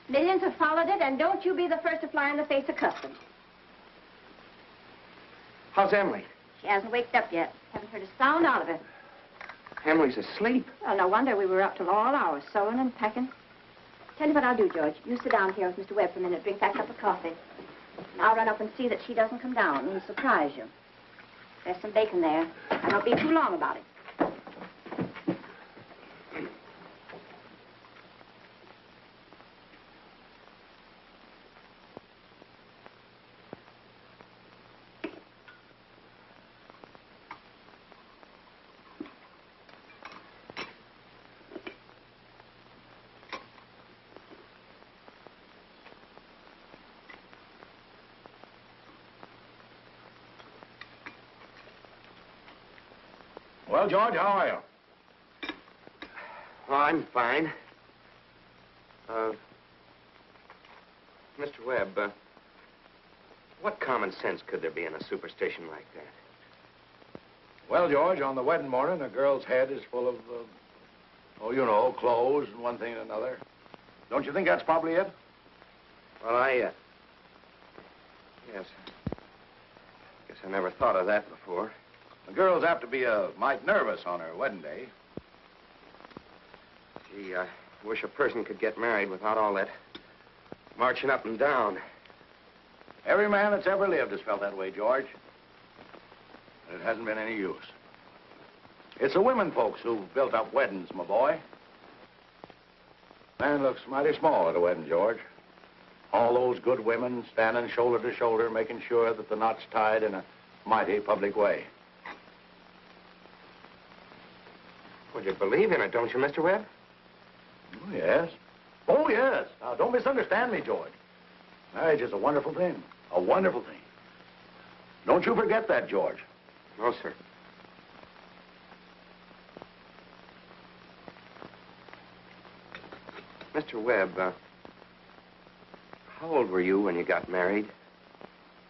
Speaker 6: Millions have followed it, and don't you be the first to fly in the face of custom.
Speaker 7: How's Emily?
Speaker 6: She hasn't waked up yet. Haven't heard a sound out of her.
Speaker 7: Emily's asleep.
Speaker 6: Well, no wonder we were up till all hours, sewing and packing. Tell you what I'll do, George. You sit down here with Mr. Webb for a minute, drink that cup of coffee. And I'll run up and see that she doesn't come down and surprise you. There's some bacon there. I won't be too long about it.
Speaker 3: Well, George, how are you?
Speaker 7: Oh, I'm fine. Mr. Webb, what common sense could there be in a superstition like that?
Speaker 3: Well, George, on the wedding morning, a girl's head is full of, oh, you know, clothes and one thing and another. Don't you think that's probably it?
Speaker 7: Well, yes. Guess I never thought of that before.
Speaker 3: The girl's apt to be mite nervous on her wedding day.
Speaker 7: Gee, I wish a person could get married without all that marching up and down.
Speaker 3: Every man that's ever lived has felt that way, George. And it hasn't been any use. It's the women folks who've built up weddings, my boy. Man looks mighty small at a wedding, George. All those good women standing shoulder to shoulder, making sure that the knot's tied in a mighty public way.
Speaker 7: Well, you believe in it, don't you, Mr. Webb?
Speaker 3: Oh, yes. Oh, yes. Now, don't misunderstand me, George. Marriage is a wonderful thing. A wonderful thing. Don't you forget that, George.
Speaker 7: No, sir. Mr. Webb, how old were you when you got married?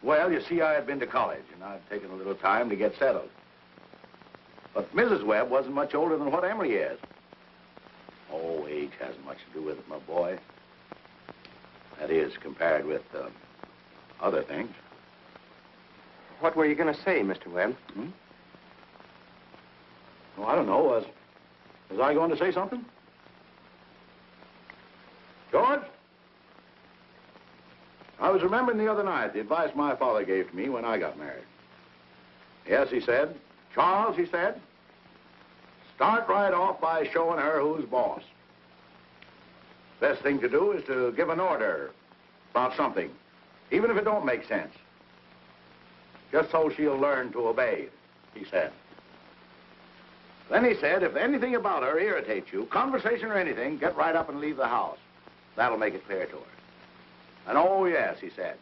Speaker 3: Well, you see, I had been to college, and I'd taken a little time to get settled. But Mrs. Webb wasn't much older than what Emily is. Oh, age hasn't much to do with it, my boy. That is, compared with other things.
Speaker 7: What were you going to say, Mr. Webb?
Speaker 3: Well, I don't know. Was I going to say something? George? I was remembering the other night the advice my father gave to me when I got married. Yes, he said, Charles, he said, start right off by showing her who's boss. Best thing to do is to give an order about something, even if it don't make sense. Just so she'll learn to obey, he said. Then he said, if anything about her irritates you, conversation or anything, get right up and leave the house. That'll make it clear to her. And oh, yes, he said,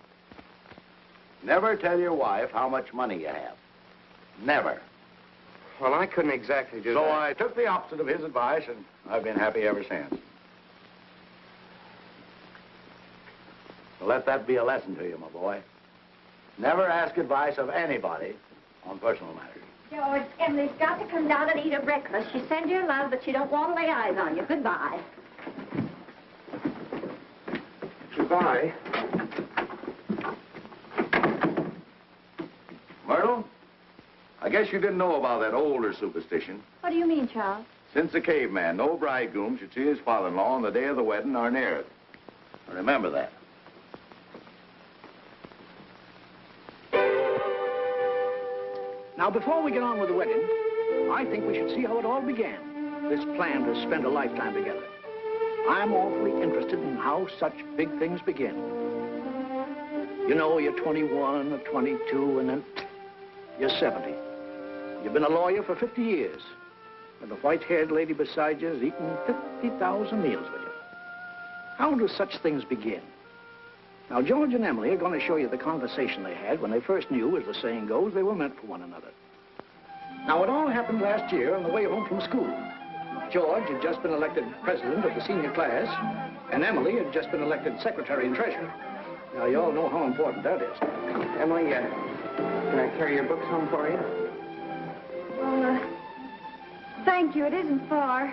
Speaker 3: never tell your wife how much money you have. Never.
Speaker 7: Well, I couldn't exactly do that.
Speaker 3: So I took the opposite of his advice, and I've been happy ever since. So let that be a lesson to you, my boy. Never ask advice of anybody on personal matters.
Speaker 6: George, Emily's got to come down and eat her breakfast. She sends you love, but she don't want to lay eyes on you. Goodbye.
Speaker 7: Goodbye.
Speaker 3: Myrtle, I guess you didn't know about that older superstition.
Speaker 6: What do you mean, Charles?
Speaker 3: Since the caveman, no bridegroom should see his father-in-law on the day of the wedding or near it. Remember that.
Speaker 1: Now, before we get on with the wedding, I think we should see how it all began, this plan to spend a lifetime together. I'm awfully interested in how such big things begin. You know, you're 21 or 22, and then you're 70. You've been a lawyer for 50 years, and the white-haired lady beside you has eaten 50,000 meals with you. How do such things begin? Now, George and Emily are going to show you the conversation they had when they first knew, as the saying goes, they were meant for one another. Now, it all happened last year on the way home from school. George had just been elected president of the senior class, and Emily had just been elected secretary and treasurer. Now, you all know how important that is.
Speaker 7: Emily, can I carry your books home for you?
Speaker 9: Well, thank you. It isn't far.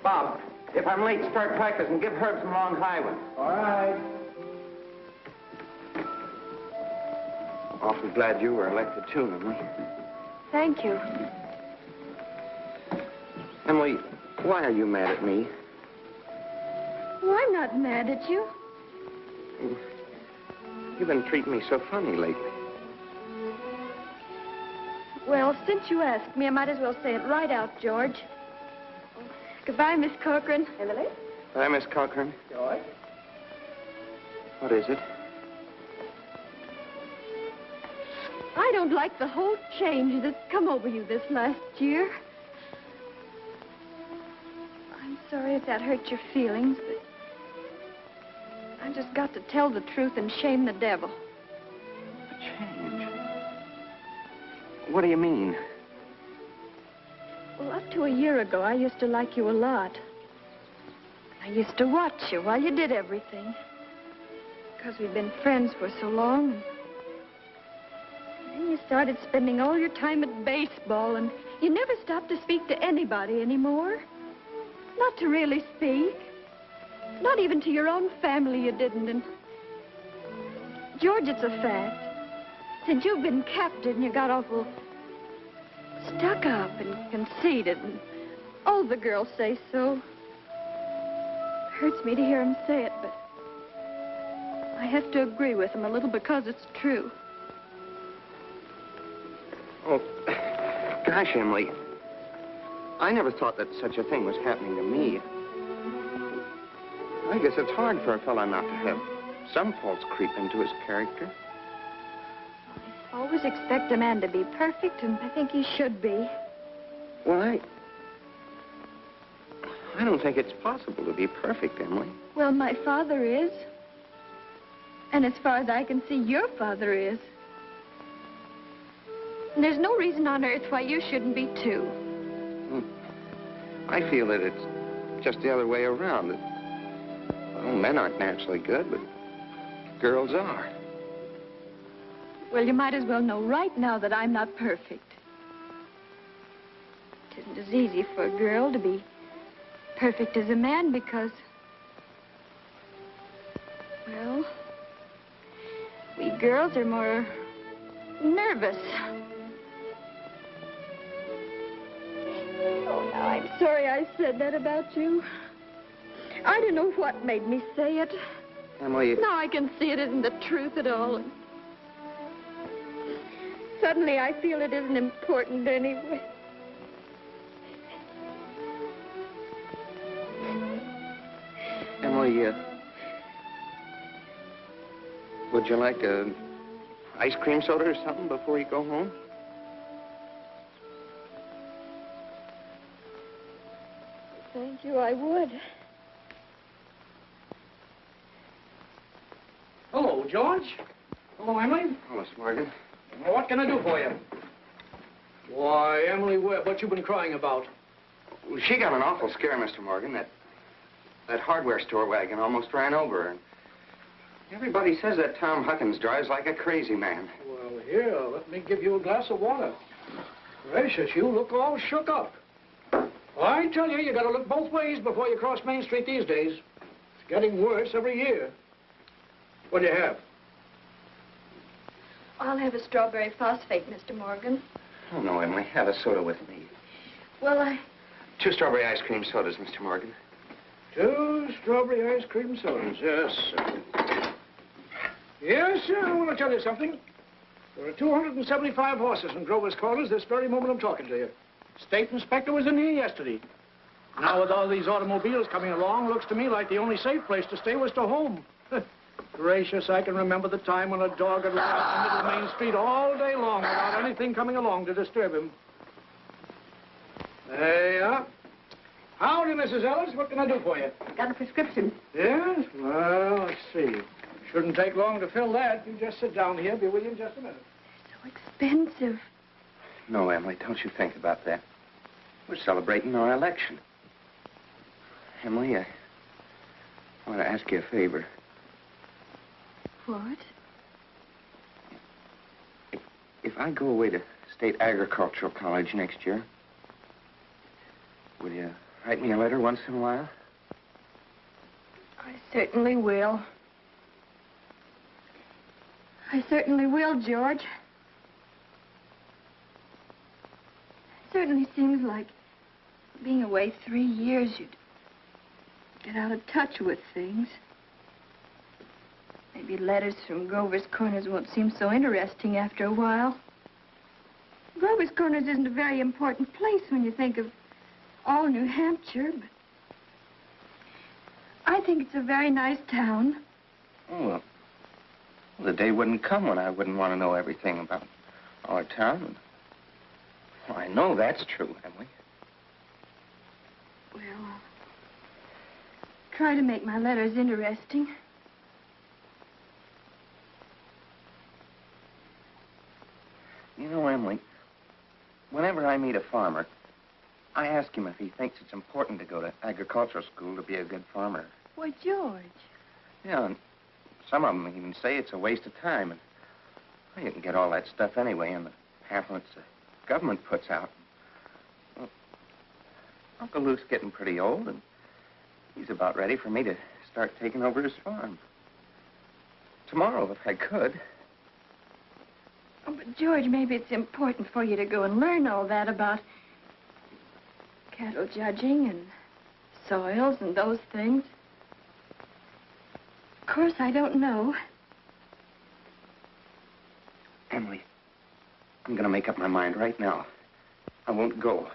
Speaker 7: Bob, if I'm late, start practicing. Give Herb some long high ones.
Speaker 1: All right.
Speaker 7: Awfully glad you were elected, too, Emily.
Speaker 9: Thank you.
Speaker 7: Emily, why are you mad at me?
Speaker 9: Well, I'm not mad at you.
Speaker 7: You've been treating me so funny lately.
Speaker 9: Well, since you asked me, I might as well say it right out, George. Goodbye, Miss Corcoran.
Speaker 6: Emily?
Speaker 7: Hi, Miss Cochran.
Speaker 1: George?
Speaker 7: What is it?
Speaker 9: I don't like the whole change that's come over you this last year. I'm sorry if that hurt your feelings, but I just got to tell the truth and shame the devil.
Speaker 7: A change? What do you mean?
Speaker 9: Well, up to a year ago, I used to like you a lot. I used to watch you while you did everything. Because we've been friends for so long. And then you started spending all your time at baseball, and you never stopped to speak to anybody anymore. Not to really speak. Not even to your own family you didn't. And George, it's a fact. Since you've been captain, you got awful stuck up and conceited, and all the girls say so. Hurts me to hear them say it, but I have to agree with them a little because it's true.
Speaker 7: Oh, gosh, Emily. I never thought that such a thing was happening to me. I guess it's hard for a fellow not to have some faults creep into his character.
Speaker 9: Always expect a man to be perfect, and I think he should be.
Speaker 7: Well, I don't think it's possible to be perfect, Emily.
Speaker 9: Well, my father is. And as far as I can see, your father is. And there's no reason on earth why you shouldn't be, too.
Speaker 7: I feel that it's just the other way around. That, well, men aren't naturally good, but girls are.
Speaker 9: Well, you might as well know right now that I'm not perfect. It isn't as easy for a girl to be perfect as a man because, well, we girls are more nervous. Oh, now, I'm sorry I said that about you. I don't know what made me say it.
Speaker 7: Emily...
Speaker 9: Now I can see it isn't the truth at all. Suddenly, I feel it isn't important anyway.
Speaker 7: Emily, would you like a ice cream soda or something before you go home?
Speaker 9: Thank you, I would.
Speaker 1: Hello, George. Hello, Emily.
Speaker 7: Hello, Miss Morgan.
Speaker 1: Well, what can I do for you? Why, Emily, what you been crying about?
Speaker 7: Well, she got an awful scare, Mr. Morgan. That hardware store wagon almost ran over her. Everybody says that Tom Huckins drives like a crazy man.
Speaker 1: Well, here, let me give you a glass of water. Gracious, you look all shook up. Well, I tell you, you gotta look both ways before you cross Main Street these days. It's getting worse every year. What do you have?
Speaker 9: I'll have a strawberry phosphate, Mr. Morgan.
Speaker 7: Oh, no, Emily. Have a soda with me.
Speaker 9: Well,
Speaker 7: 2 strawberry ice cream sodas, Mr. Morgan.
Speaker 1: 2 strawberry ice cream sodas, yes, sir. Yes, sir, I want to tell you something. There are 275 horses in Grover's Corners this very moment I'm talking to you. State inspector was in here yesterday. Now, with all these automobiles coming along, looks to me like the only safe place to stay was to home. Gracious, I can remember the time when a dog would run out in the middle of Main Street all day long without anything coming along to disturb him. There you are. Howdy, Mrs. Ellis. What can I do for you?
Speaker 2: Got a prescription.
Speaker 1: Yes? Well, let's see. Shouldn't take long to fill that. You just sit down here. Be with you in just a minute.
Speaker 9: so expensive.
Speaker 7: No, Emily, don't you think about that. We're celebrating our election. Emily, I want to ask you a favor.
Speaker 9: What?
Speaker 7: If I go away to State Agricultural College next year, will you write me a letter once in a while?
Speaker 9: I certainly will. I certainly will, George. It certainly seems like being away 3 years, you'd get out of touch with things. Maybe letters from Grover's Corners won't seem so interesting after a while. Grover's Corners isn't a very important place when you think of all New Hampshire, but I think it's a very nice town.
Speaker 7: Oh, well, the day wouldn't come when I wouldn't want to know everything about our town. Well, I know that's true, Emily.
Speaker 9: Well, I'll try to make my letters interesting.
Speaker 7: You know, Emily, meet a farmer, I ask him if he thinks it's important to go to agricultural school to be a good farmer.
Speaker 9: Why, George.
Speaker 7: Yeah, and some of them even say it's a waste of time. And well, you can get all that stuff anyway in the pamphlets the government puts out. Well, Uncle Luke's getting pretty old, and he's about ready for me to start taking over his farm. Tomorrow, if I could.
Speaker 9: Oh, but George, maybe it's important for you to go and learn all that about cattle judging and soils and those things. Of course, I don't know.
Speaker 7: Emily, I'm going to make up my mind right now. I won't go.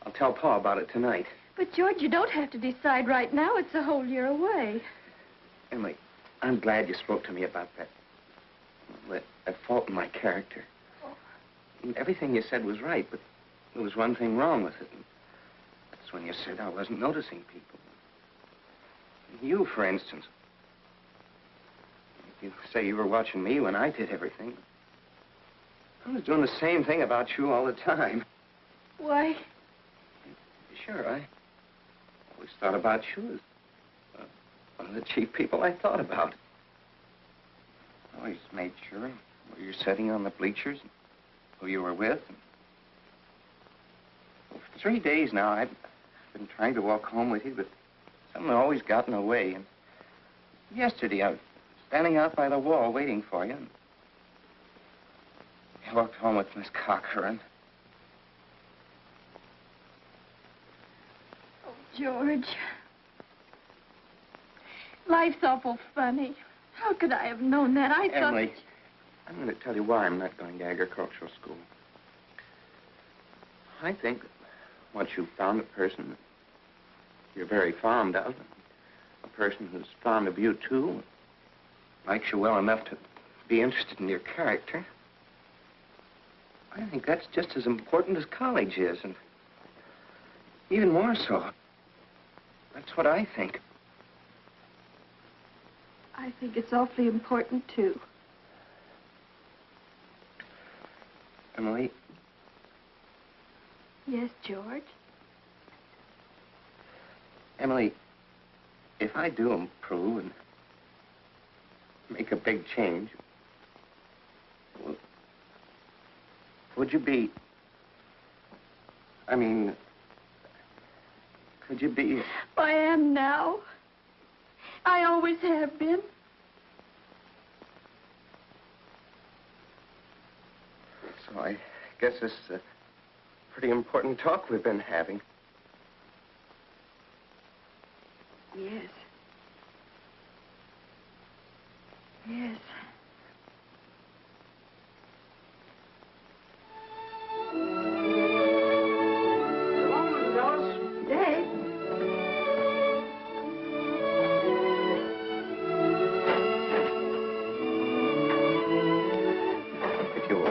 Speaker 7: I'll tell Pa about it tonight.
Speaker 9: But, George, you don't have to decide right now. It's a whole year away.
Speaker 7: Emily, I'm glad you spoke to me about that fault in my character. And everything you said was right, but there was one thing wrong with it. And that's when you said I wasn't noticing people. You, for instance. You say you were watching me when I did everything. I was doing the same thing about you all the time.
Speaker 9: Why?
Speaker 7: Sure, I always thought about you as one of the chief people I thought about. I always made sure where you're sitting on the bleachers, and who you were with. And well, for 3 days now, I've been trying to walk home with you, but something always got in the way. And yesterday, I was standing out by the wall waiting for you. And I walked home with Miss Cochran.
Speaker 9: Oh, George. Life's awful funny. How could I have known that? I thought...
Speaker 7: Emily, I'm going to tell you why I'm not going to agricultural school. I think that once you've found a person that you're very fond of, a person who's fond of you, too, likes you well enough to be interested in your character, I think that's just as important as college is, and even more so. That's what I think.
Speaker 9: I think it's awfully important, too.
Speaker 7: Emily?
Speaker 9: Yes, George?
Speaker 7: Emily, if I do improve and make a big change, would you be... I mean, could you be...
Speaker 9: I am now. I always have been.
Speaker 7: So I guess this is a pretty important talk we've been having.
Speaker 9: Yes. Yes.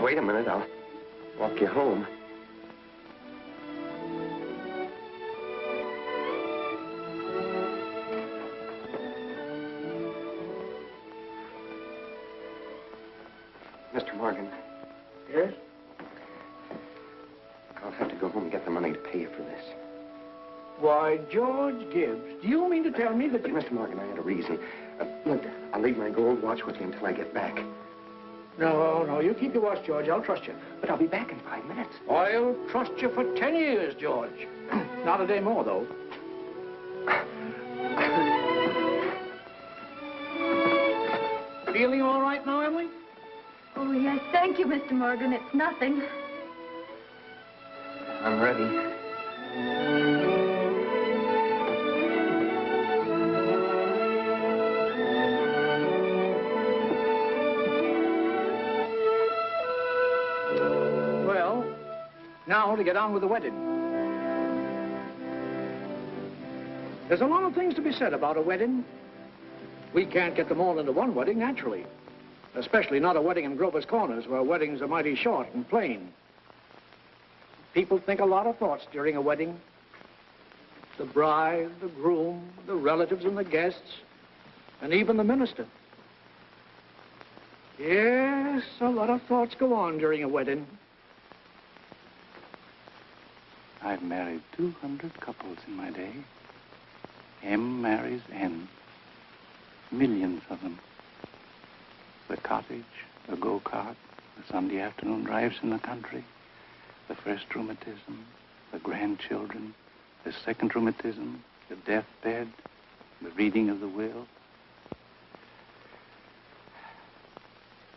Speaker 7: Wait a minute, I'll walk you home. Mr. Morgan.
Speaker 1: Yes?
Speaker 7: I'll have to go home and get the money to pay you for this.
Speaker 1: Why, George Gibbs, do you mean to tell me that
Speaker 7: But, Mr. Morgan, I had a reason. Look, I'll leave my gold watch with you until I get back.
Speaker 1: No, you keep your watch, George. I'll trust you.
Speaker 7: But I'll be back in 5 minutes.
Speaker 1: I'll trust you for 10 years, George. Not a day more, though. Feeling all right now, Emily?
Speaker 9: Oh, yes. Thank you, Mr. Morgan. It's nothing.
Speaker 7: I'm ready.
Speaker 1: Now to get on with the wedding. There's a lot of things to be said about a wedding. We can't get them all into one wedding, naturally. Especially not a wedding in Grover's Corners, where weddings are mighty short and plain. People think a lot of thoughts during a wedding. The bride, the groom, the relatives and the guests, and even the minister. Yes, a lot of thoughts go on during a wedding.
Speaker 11: I've married 200 couples in my day. M marries N. Millions of them. The cottage, the go-kart, the Sunday afternoon drives in the country, the first rheumatism, the grandchildren, the second rheumatism, the deathbed, the reading of the will.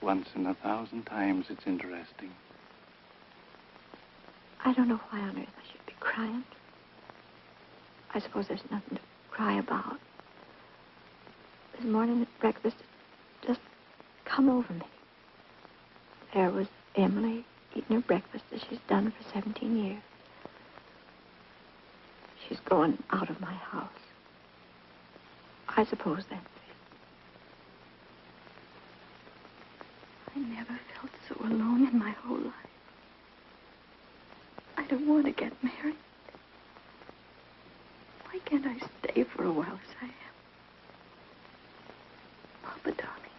Speaker 11: Once in 1,000 times, it's interesting.
Speaker 9: I don't know why on earth I should be crying. I suppose there's nothing to cry about. This morning at breakfast, it just come over me. There was Emily eating her breakfast as she's done for 17 years. She's going out of my house. I suppose that's it. I never felt so alone in my whole life. I don't want to get married. Why can't I stay for a while as I am? Papa, darling,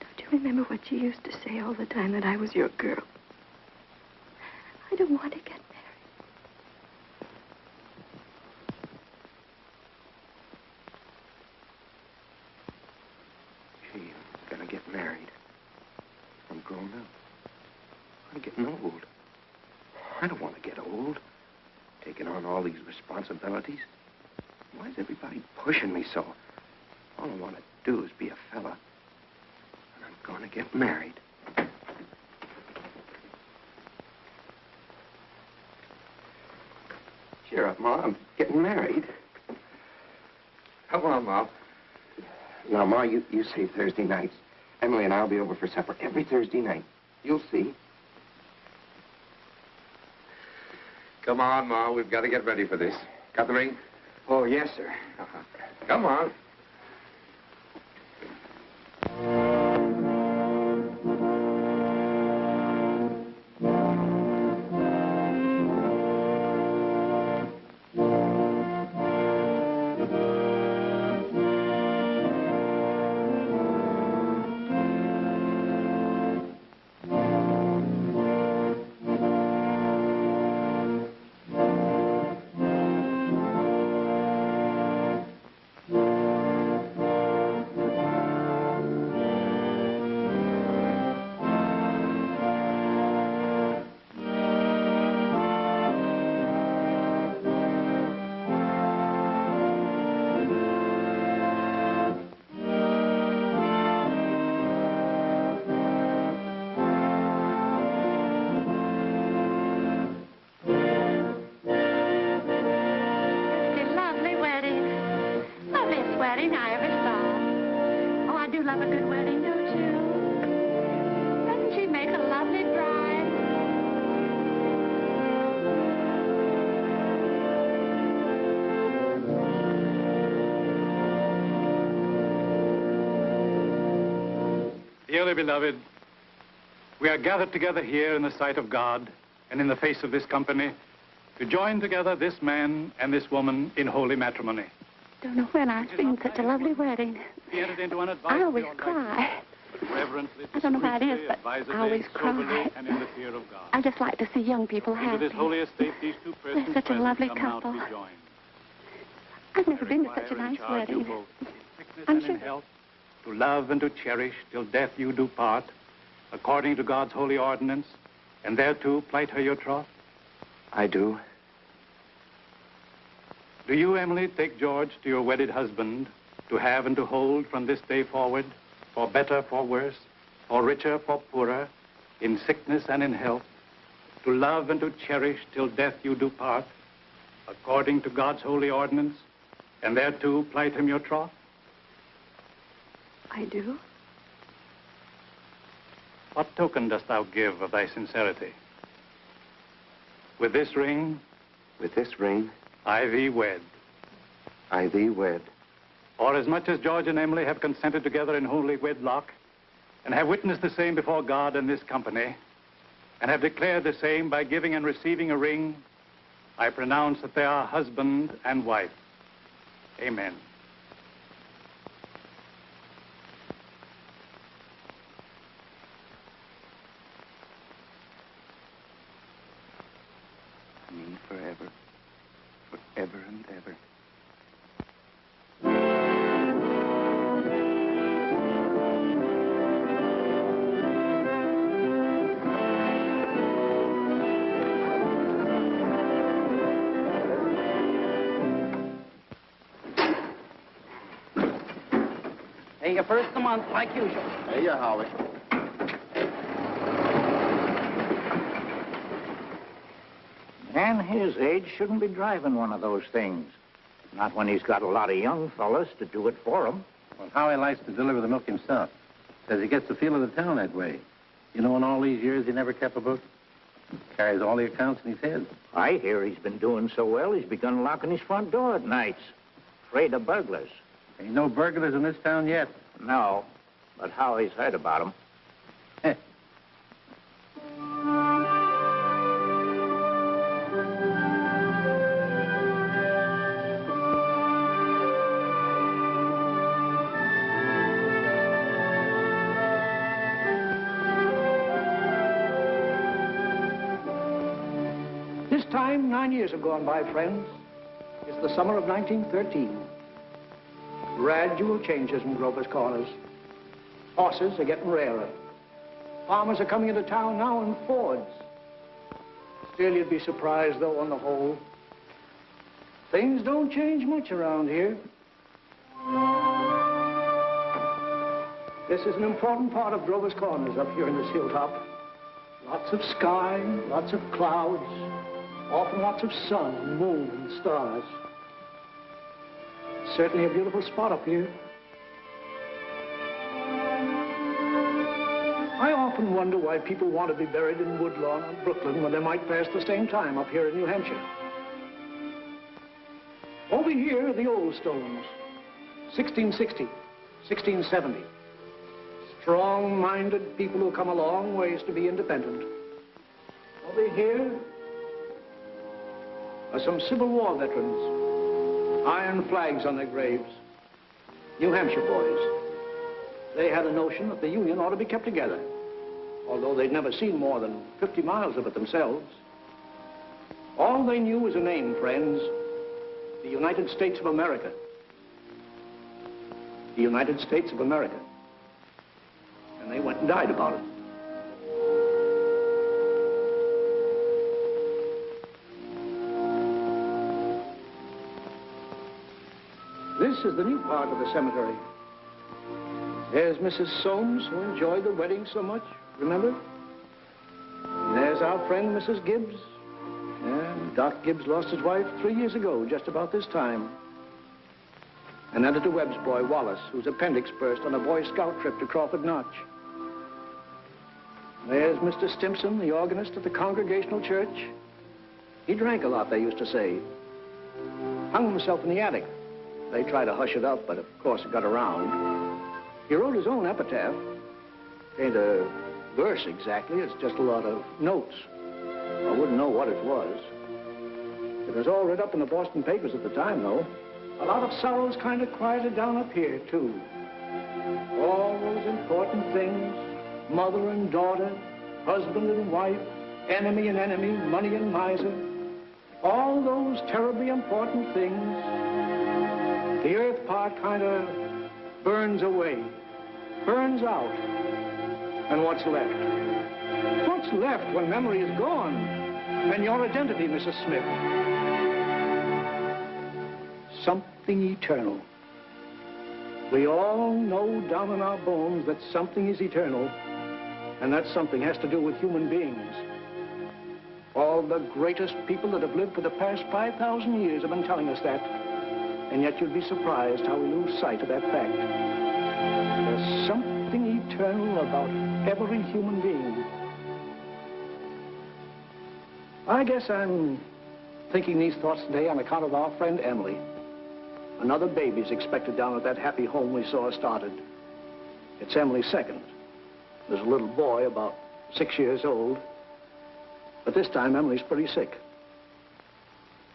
Speaker 9: don't you remember what you used to say all the time, that I was your girl? I don't want to get married.
Speaker 7: Gee, I'm gonna get married. I'm grown up. I'm getting old. I don't want to get old. Taking on all these responsibilities. Why is everybody pushing me so? All I want to do is be a fella. And I'm going to get married. Cheer up, Ma. I'm getting married. Come on, Ma. Now, Ma, you say Thursday nights. Emily and I'll be over for supper every Thursday night. You'll see.
Speaker 10: Come on, Ma. We've got to get ready for this. Got the ring?
Speaker 7: Oh, yes, sir.
Speaker 10: Come on.
Speaker 2: Wedding I ever saw. Oh, I do love a good wedding, don't you? Doesn't she make a lovely bride?
Speaker 11: Dearly beloved, we are gathered together here in the sight of God and in the face of this company to join together this man and this woman in holy matrimony.
Speaker 2: Don't know when I've seen such a lovely wedding. I always cry. I don't know why it is, but I always cry.
Speaker 11: And in the fear of God.
Speaker 2: I just like to see young people
Speaker 11: Into
Speaker 2: happy.
Speaker 11: this holy estate, these two persons
Speaker 2: They're such a lovely
Speaker 11: present come now to
Speaker 2: couple.
Speaker 11: be joined.
Speaker 2: I've never been to
Speaker 11: Require
Speaker 2: such a
Speaker 11: and
Speaker 2: nice
Speaker 11: charge you
Speaker 2: wedding.
Speaker 11: both, in sickness
Speaker 2: I'm
Speaker 11: and in
Speaker 2: sure.
Speaker 11: health, to love and to cherish till death you do part, according to God's holy ordinance, and thereto plight her your troth.
Speaker 7: I do.
Speaker 11: Do you, Emily, take George to your wedded husband, to have and to hold from this day forward, for better, for worse, for richer, for poorer, in sickness and in health, to love and to cherish till death you do part, according to God's holy ordinance, and thereto plight him your troth?
Speaker 9: I do.
Speaker 11: What token dost thou give of thy sincerity? With this ring,
Speaker 7: With this ring,
Speaker 11: I thee wed.
Speaker 7: I thee wed.
Speaker 11: For as much as George and Emily have consented together in holy wedlock, and have witnessed the same before God and this company, and have declared the same by giving and receiving a ring, I pronounce that they are husband and wife. Amen.
Speaker 7: Me first.
Speaker 11: forever and ever.
Speaker 4: Pay you first of the month, like usual.
Speaker 3: Hey, you, Howie.
Speaker 12: Man his age shouldn't be driving one of those things. Not when he's got a lot of young fellas to do it for him.
Speaker 10: Well, Howie likes to deliver the milk himself. Says he gets the feel of the town that way. You know, in all these years, he never kept a book. Carries all the accounts in his head.
Speaker 12: I hear he's been doing so well, he's begun locking his front door at nights. Afraid of burglars.
Speaker 10: Ain't no burglars in this town yet.
Speaker 12: No, but Howie's heard about them.
Speaker 1: This time, 9 years have gone by, friends. It's the summer of 1913. Gradual changes in Grover's Corners. Horses are getting rarer. Farmers are coming into town now in Fords. Still, you'd be surprised, though, on the whole. Things don't change much around here. This is an important part of Grover's Corners up here in this hilltop. Lots of sky, lots of clouds, often lots of sun, moon, and stars. Certainly a beautiful spot up here. I often wonder why people want to be buried in Woodlawn or Brooklyn when they might pass the same time up here in New Hampshire. Over here are the old stones. 1660, 1670. Strong-minded people who come a long ways to be independent. Over here are some Civil War veterans. Iron flags on their graves. New Hampshire boys. They had a notion that the Union ought to be kept together, although they'd never seen more than 50 miles of it themselves. All they knew was a name, friends. The United States of America. The United States of America. And they went and died about it. This is the new part of the cemetery. There's Mrs. Soames, who enjoyed the wedding so much, remember? And there's our friend, Mrs. Gibbs. Yeah, Doc Gibbs lost his wife 3 years ago, just about this time. And Editor Webb's boy, Wallace, whose appendix burst on a Boy Scout trip to Crawford Notch. There's Mr. Stimson, the organist at the Congregational Church. He drank a lot, they used to say. Hung himself in the attic. They tried to hush it up, but of course it got around. He wrote his own epitaph. Ain't a verse exactly, it's just a lot of notes. I wouldn't know what it was. It was all read up in the Boston papers at the time, though. A lot of sorrows kind of quieted down up here, too. All those important things, mother and daughter, husband and wife, enemy and enemy, money and miser. All those terribly important things. The earth part kind of burns away, burns out. And what's left? What's left when memory is gone? And your identity, Mrs. Smith? Something eternal. We all know down in our bones that something is eternal, and that something has to do with human beings. All the greatest people that have lived for the past 5,000 years have been telling us that. And yet you'd be surprised how we lose sight of that fact. There's something eternal about every human being. I guess I'm thinking these thoughts today on account of our friend Emily. Another baby's expected down at that happy home we saw started. It's Emily's second. There's a little boy about 6 years old. But this time Emily's pretty sick.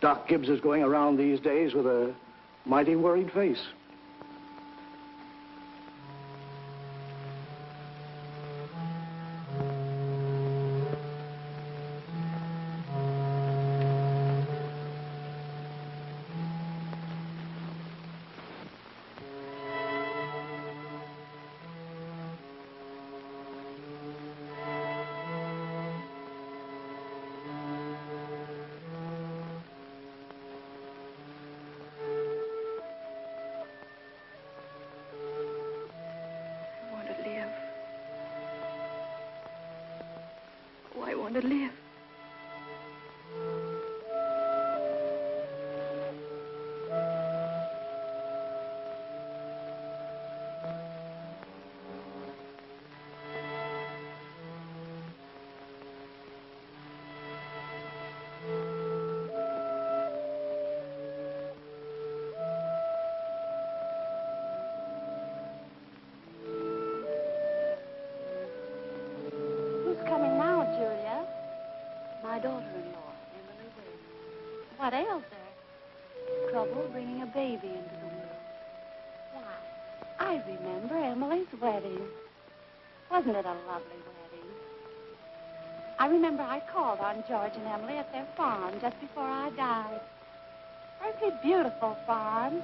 Speaker 1: Doc Gibbs is going around these days with a mighty worried face.
Speaker 2: want to live. My daughter-in-law, Emily Wade. What ails her? Trouble bringing a baby into the world. Why, I remember Emily's wedding. Wasn't it a lovely wedding? I remember I called on George and Emily at their farm just before I died. Perfectly beautiful farm.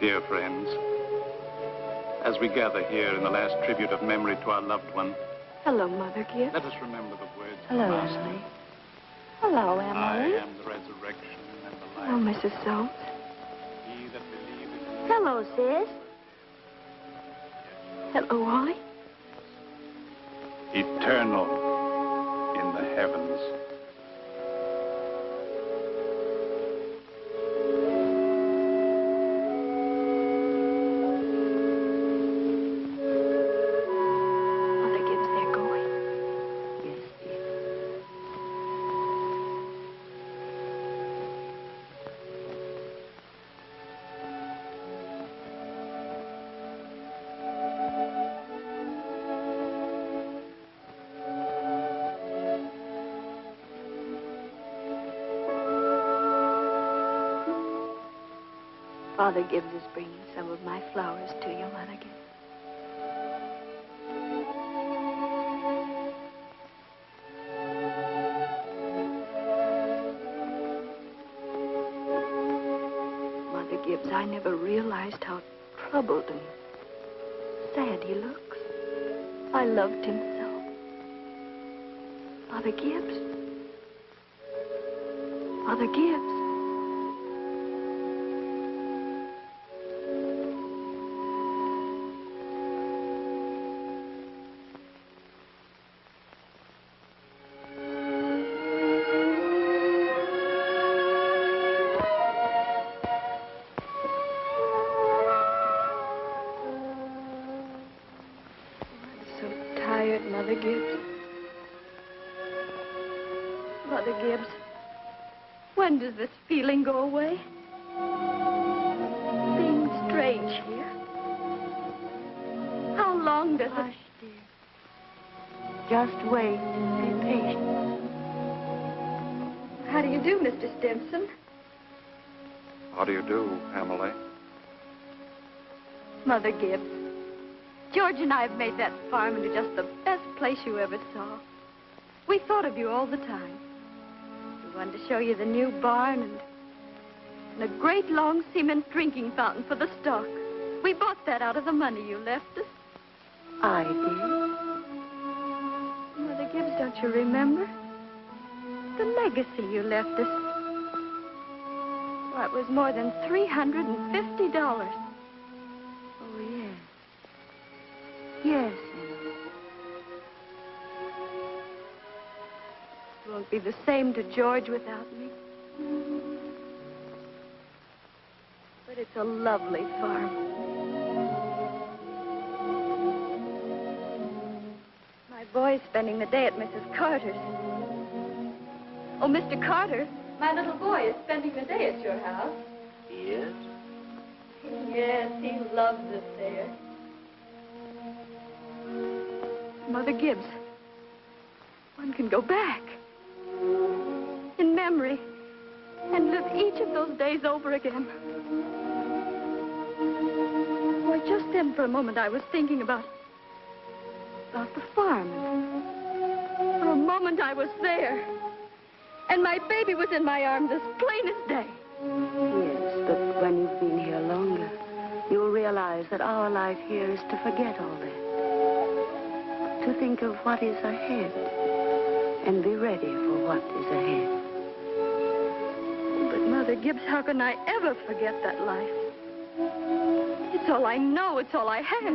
Speaker 11: Dear friends, as we gather here in the last tribute of memory to our loved one,
Speaker 2: Hello, Mother Gibbs.
Speaker 11: let us remember the words of
Speaker 2: Hello,
Speaker 11: the Master.
Speaker 2: Emily. Hello, Emily.
Speaker 11: I am the resurrection and the life.
Speaker 2: Hello, Mrs. Soames.
Speaker 11: He that believeth
Speaker 2: Hello, sis. Hello, Wally.
Speaker 11: eternal in the heavens.
Speaker 2: Mother Gibbs, they're going. Yes, dear. Father Gibbs is bringing some of my flowers to you, Mother Gibbs. Mother Gibbs, I never realized how troubled and sad he looks. I loved him so. Father Gibbs. Father Gibbs. Tired, Mother Gibbs. Mother Gibbs, when does this feeling go away? Seems strange here. How long does it... dear. Just wait. Be patient. How do you do, Mr. Stimson?
Speaker 13: How do you do, Emily?
Speaker 2: Mother Gibbs, George and I have made that farm into just the best place you ever saw. We thought of you all the time. We wanted to show you the new barn and a great long cement drinking fountain for the stock. We bought that out of the money you left us. I did. Mother Gibbs, don't you remember? The legacy you left us. Why, it was more than $350. Oh, yes. Yes, Emily. It won't be the same to George without me. But it's a lovely farm. My boy's spending the day at Mrs. Carter's. Oh, Mr. Carter, my little boy is spending the day at your house.
Speaker 8: He is?
Speaker 2: Yes, he loves it there. Mother Gibbs, one can go back in memory and live each of those days over again. Why,
Speaker 9: just then for a moment I was thinking about the farm. For a moment I was there. And my baby was in my arms as plain as day.
Speaker 2: Yes, but when you've been here longer, you'll realize that our life here is to forget all that. To think of what is ahead and be ready for what is ahead.
Speaker 9: But Mother Gibbs, how can I ever forget that life? It's all I know. It's all I have.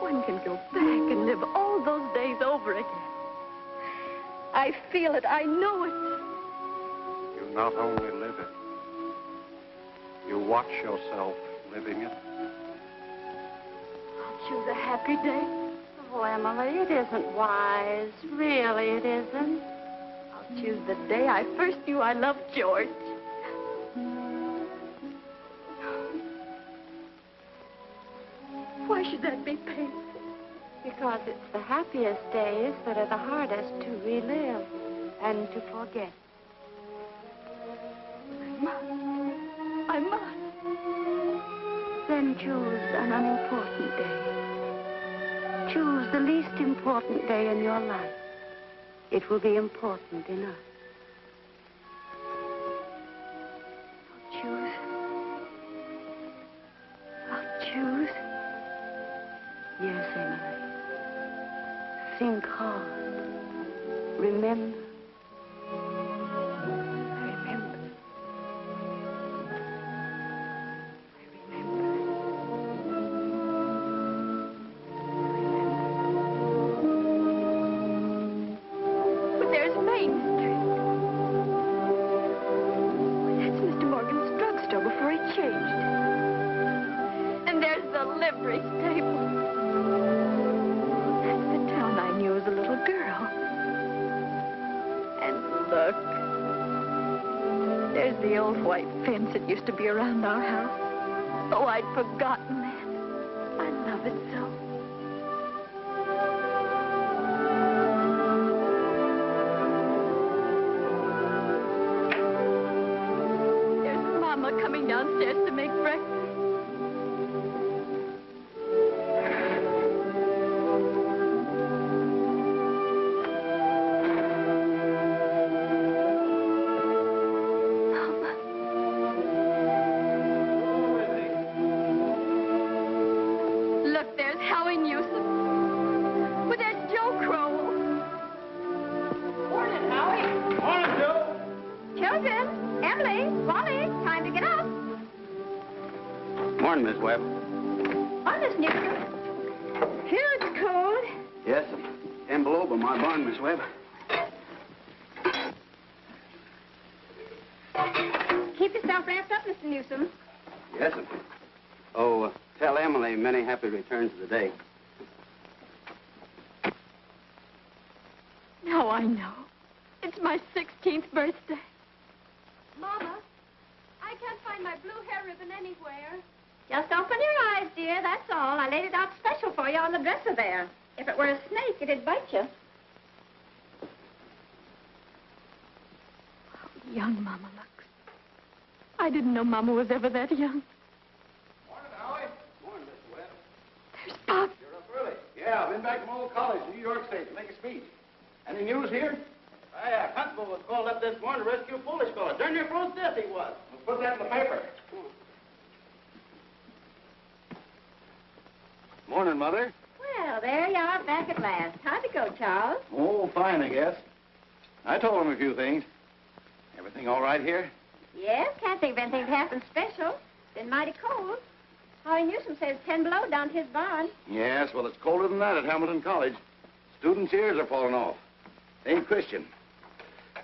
Speaker 9: One can go back and live all those days over again. I feel it. I know it.
Speaker 13: You not only live it, you watch yourself living it.
Speaker 9: I'll choose a happy day.
Speaker 2: Oh, Emily, it isn't wise. Really, it isn't.
Speaker 9: I'll choose the day I first knew I loved George. Why should that be painful?
Speaker 2: Because it's the happiest days that are the hardest to relive and to forget.
Speaker 9: I must.
Speaker 2: Then choose an unimportant day. Choose the least important day in your life. It will be important enough.
Speaker 9: I'll choose.
Speaker 2: Yes, Emily. Think hard. Remember.
Speaker 9: But there's Main Street. That's Mr. Morgan's drugstore before he changed. And there's the livery stable. That's the town I knew as a little girl. And look. There's the old white fence that used to be around our house. Oh, I'd forgotten that. I love it so. There's Mama coming downstairs to make breakfast. Look, there's Howie Newsom. But there's Joe Crowell.
Speaker 5: Morning, Howie.
Speaker 3: Morning, Joe.
Speaker 6: Children, Emily, Wally, time to get up.
Speaker 4: Morning, Miss Webb.
Speaker 6: On this Newsom. Phew, it's cold.
Speaker 4: Yes, sir. 10 below by my barn, Miss Webb.
Speaker 6: Keep yourself wrapped up, Mr. Newsom.
Speaker 4: Yes, sir. Oh, tell Emily many happy returns of the day.
Speaker 9: Now I know. It's my 16th birthday. Mama, I can't find my blue hair ribbon anywhere.
Speaker 6: Just open your eyes, dear, that's all. I laid it out special for you on the dresser there. If it were a snake, it'd bite you.
Speaker 9: How young Mama looks. I didn't know Mama was ever that young.
Speaker 3: Morning, Howie. Morning, Mr. Webb.
Speaker 9: There's Pop.
Speaker 3: You're up early. Yeah, I've been back from old college, New York State, to make a speech. Any news here? Yeah, Constable was called up this morning to rescue a foolish fellow. Darn near froze to death he was. We'll put that in the paper. Morning, Mother.
Speaker 6: Well, there you are back at last. How'd it go, Charles?
Speaker 3: Oh, fine, I guess. I told him a few things. Everything all right here?
Speaker 6: Yes, can't think of anything that happened special. Been mighty cold. Howie Newsom says 10 below down to his barn.
Speaker 3: Yes, well, it's colder than that at Hamilton College. Students' ears are falling off. They ain't Christian.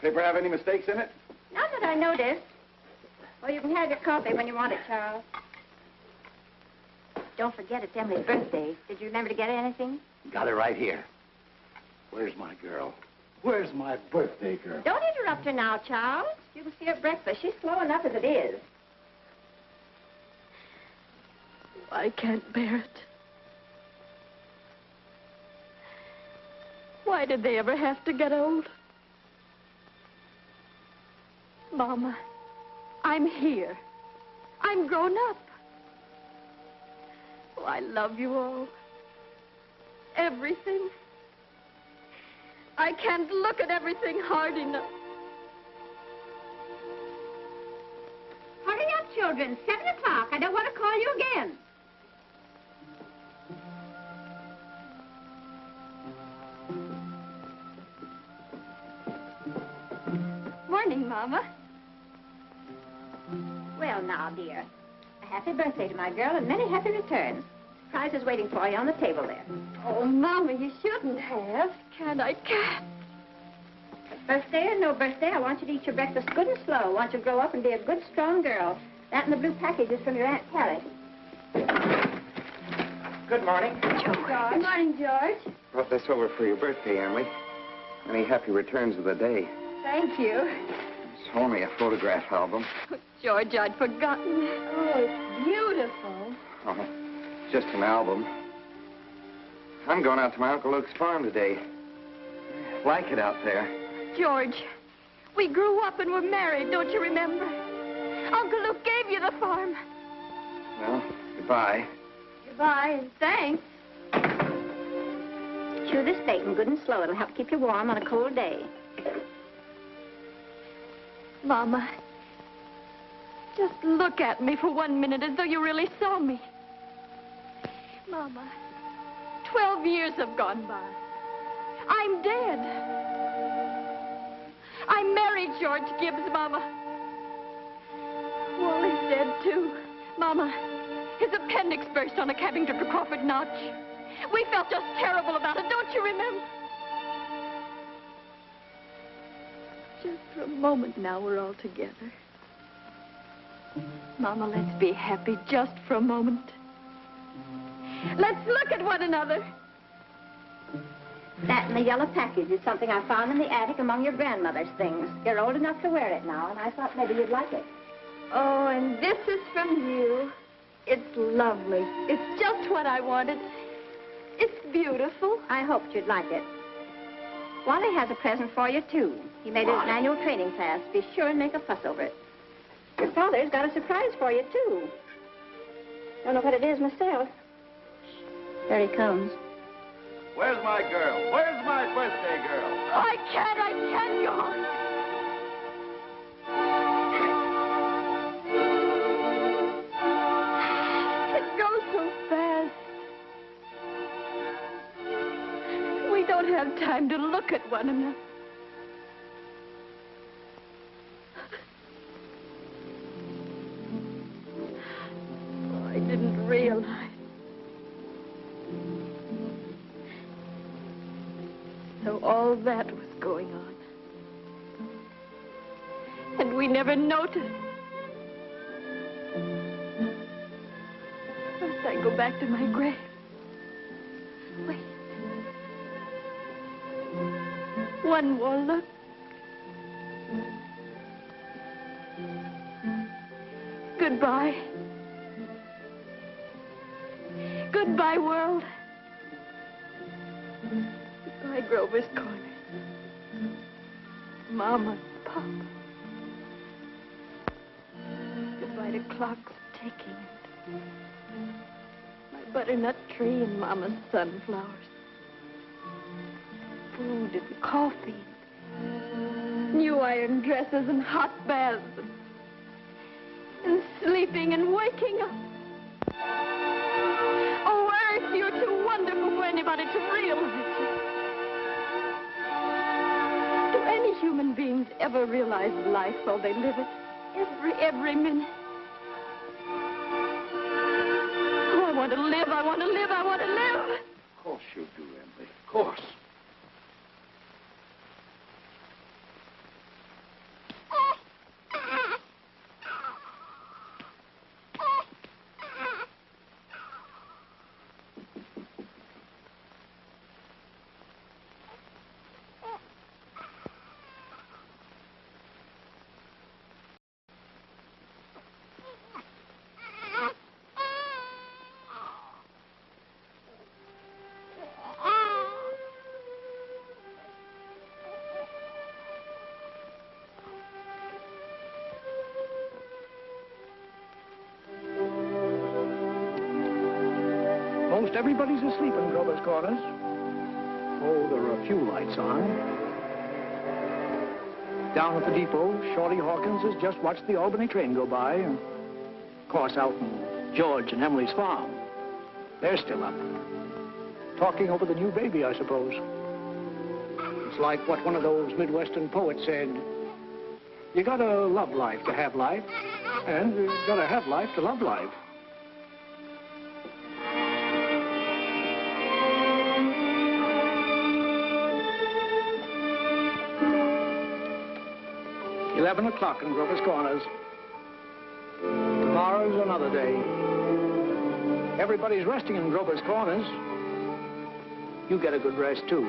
Speaker 3: Paper have any mistakes in it?
Speaker 6: Not that I noticed. Well, you can have your coffee when you want it, Charles. Don't forget it's Emily's birthday. Did you remember to get her anything?
Speaker 3: Got it right here. Where's my girl? Where's my birthday girl?
Speaker 6: Don't interrupt her now, Charles. You can see her at breakfast. She's slow enough as it is.
Speaker 9: I can't bear it. Why did they ever have to get old? Mama, I'm here. I'm grown up. Oh, I love you all. Everything. I can't look at everything hard enough.
Speaker 6: Hurry up, children. 7 o'clock. I don't want to call you again.
Speaker 9: Morning, Mama.
Speaker 6: Well, now, dear. A happy birthday to my girl and many happy returns. Prize is waiting for you on the table there.
Speaker 9: Oh, Mama, you shouldn't have. Can't I? Can't.
Speaker 6: Birthday or no birthday, I want you to eat your breakfast good and slow. I want you to grow up and be a good, strong girl. That and the blue package is from your Aunt Carrie.
Speaker 7: Good morning.
Speaker 9: George. Good morning, George.
Speaker 7: Brought this over for your birthday, Emily. Any happy returns of the day.
Speaker 9: Thank you.
Speaker 7: It's only a photograph album.
Speaker 9: Oh, George, I'd forgotten. Oh, it's beautiful.
Speaker 7: Oh, just an album. I'm going out to my Uncle Luke's farm today. Like it out there.
Speaker 9: George, we grew up and were married, don't you remember? Uncle Luke gave you the farm.
Speaker 7: Well, goodbye.
Speaker 9: Goodbye, and thanks.
Speaker 6: Chew this bacon good and slow. It'll help keep you warm on a cold day.
Speaker 9: Mama, just look at me for 1 minute as though you really saw me. Mama, 12 years have gone by. I'm dead. I married George Gibbs, Mama. Wally's dead, too. Mama, his appendix burst on a cabbing trip to Crawford Notch. We felt just terrible about it, don't you remember? Just for a moment now, we're all together. Mama, let's be happy just for a moment. Let's look at one another.
Speaker 6: That and the yellow package is something I found in the attic among your grandmother's things. You're old enough to wear it now, and I thought maybe you'd like it.
Speaker 9: Oh, and this is from you. It's lovely. It's just what I wanted. It's beautiful.
Speaker 6: I hoped you'd like it. Wally has a present for you, too. He made it an annual training class. Be sure and make a fuss over it. Your father's got a surprise for you, too. Don't know what it is myself. There he comes.
Speaker 3: Where's my girl? Where's my birthday girl?
Speaker 9: I can't, George. It goes so fast. We don't have time to look at one another. Oh, I didn't realize. So all that was going on. And we never noticed. First I go back to my grave. Wait. One more look. Goodbye. Goodbye, world. Goodbye, Grover's Corner. Mama, Papa. Goodbye to clocks ticking. My butternut tree and Mama's sunflowers. Food and coffee. New iron dresses and hot baths. And sleeping and waking up. Oh, Earth, you're too wonderful for anybody to realize it. Do any human beings ever realize life while they live it? Every minute. Oh, I want to live, I want to live, I want to live.
Speaker 11: Of course you do, Emily. Of course.
Speaker 1: everybody's asleep in Grover's Corners. Oh, there are a few lights on. Down at the depot, Shorty Hawkins has just watched the Albany train go by. Of course, out in George and Emily's farm. They're still up. Talking over the new baby, I suppose. It's like what one of those Midwestern poets said. You gotta love life to have life, and you gotta have life to love life. "11 o'clock in Grover's Corners. Tomorrow's another day. Everybody's resting in Grover's Corners. You get a good rest, too.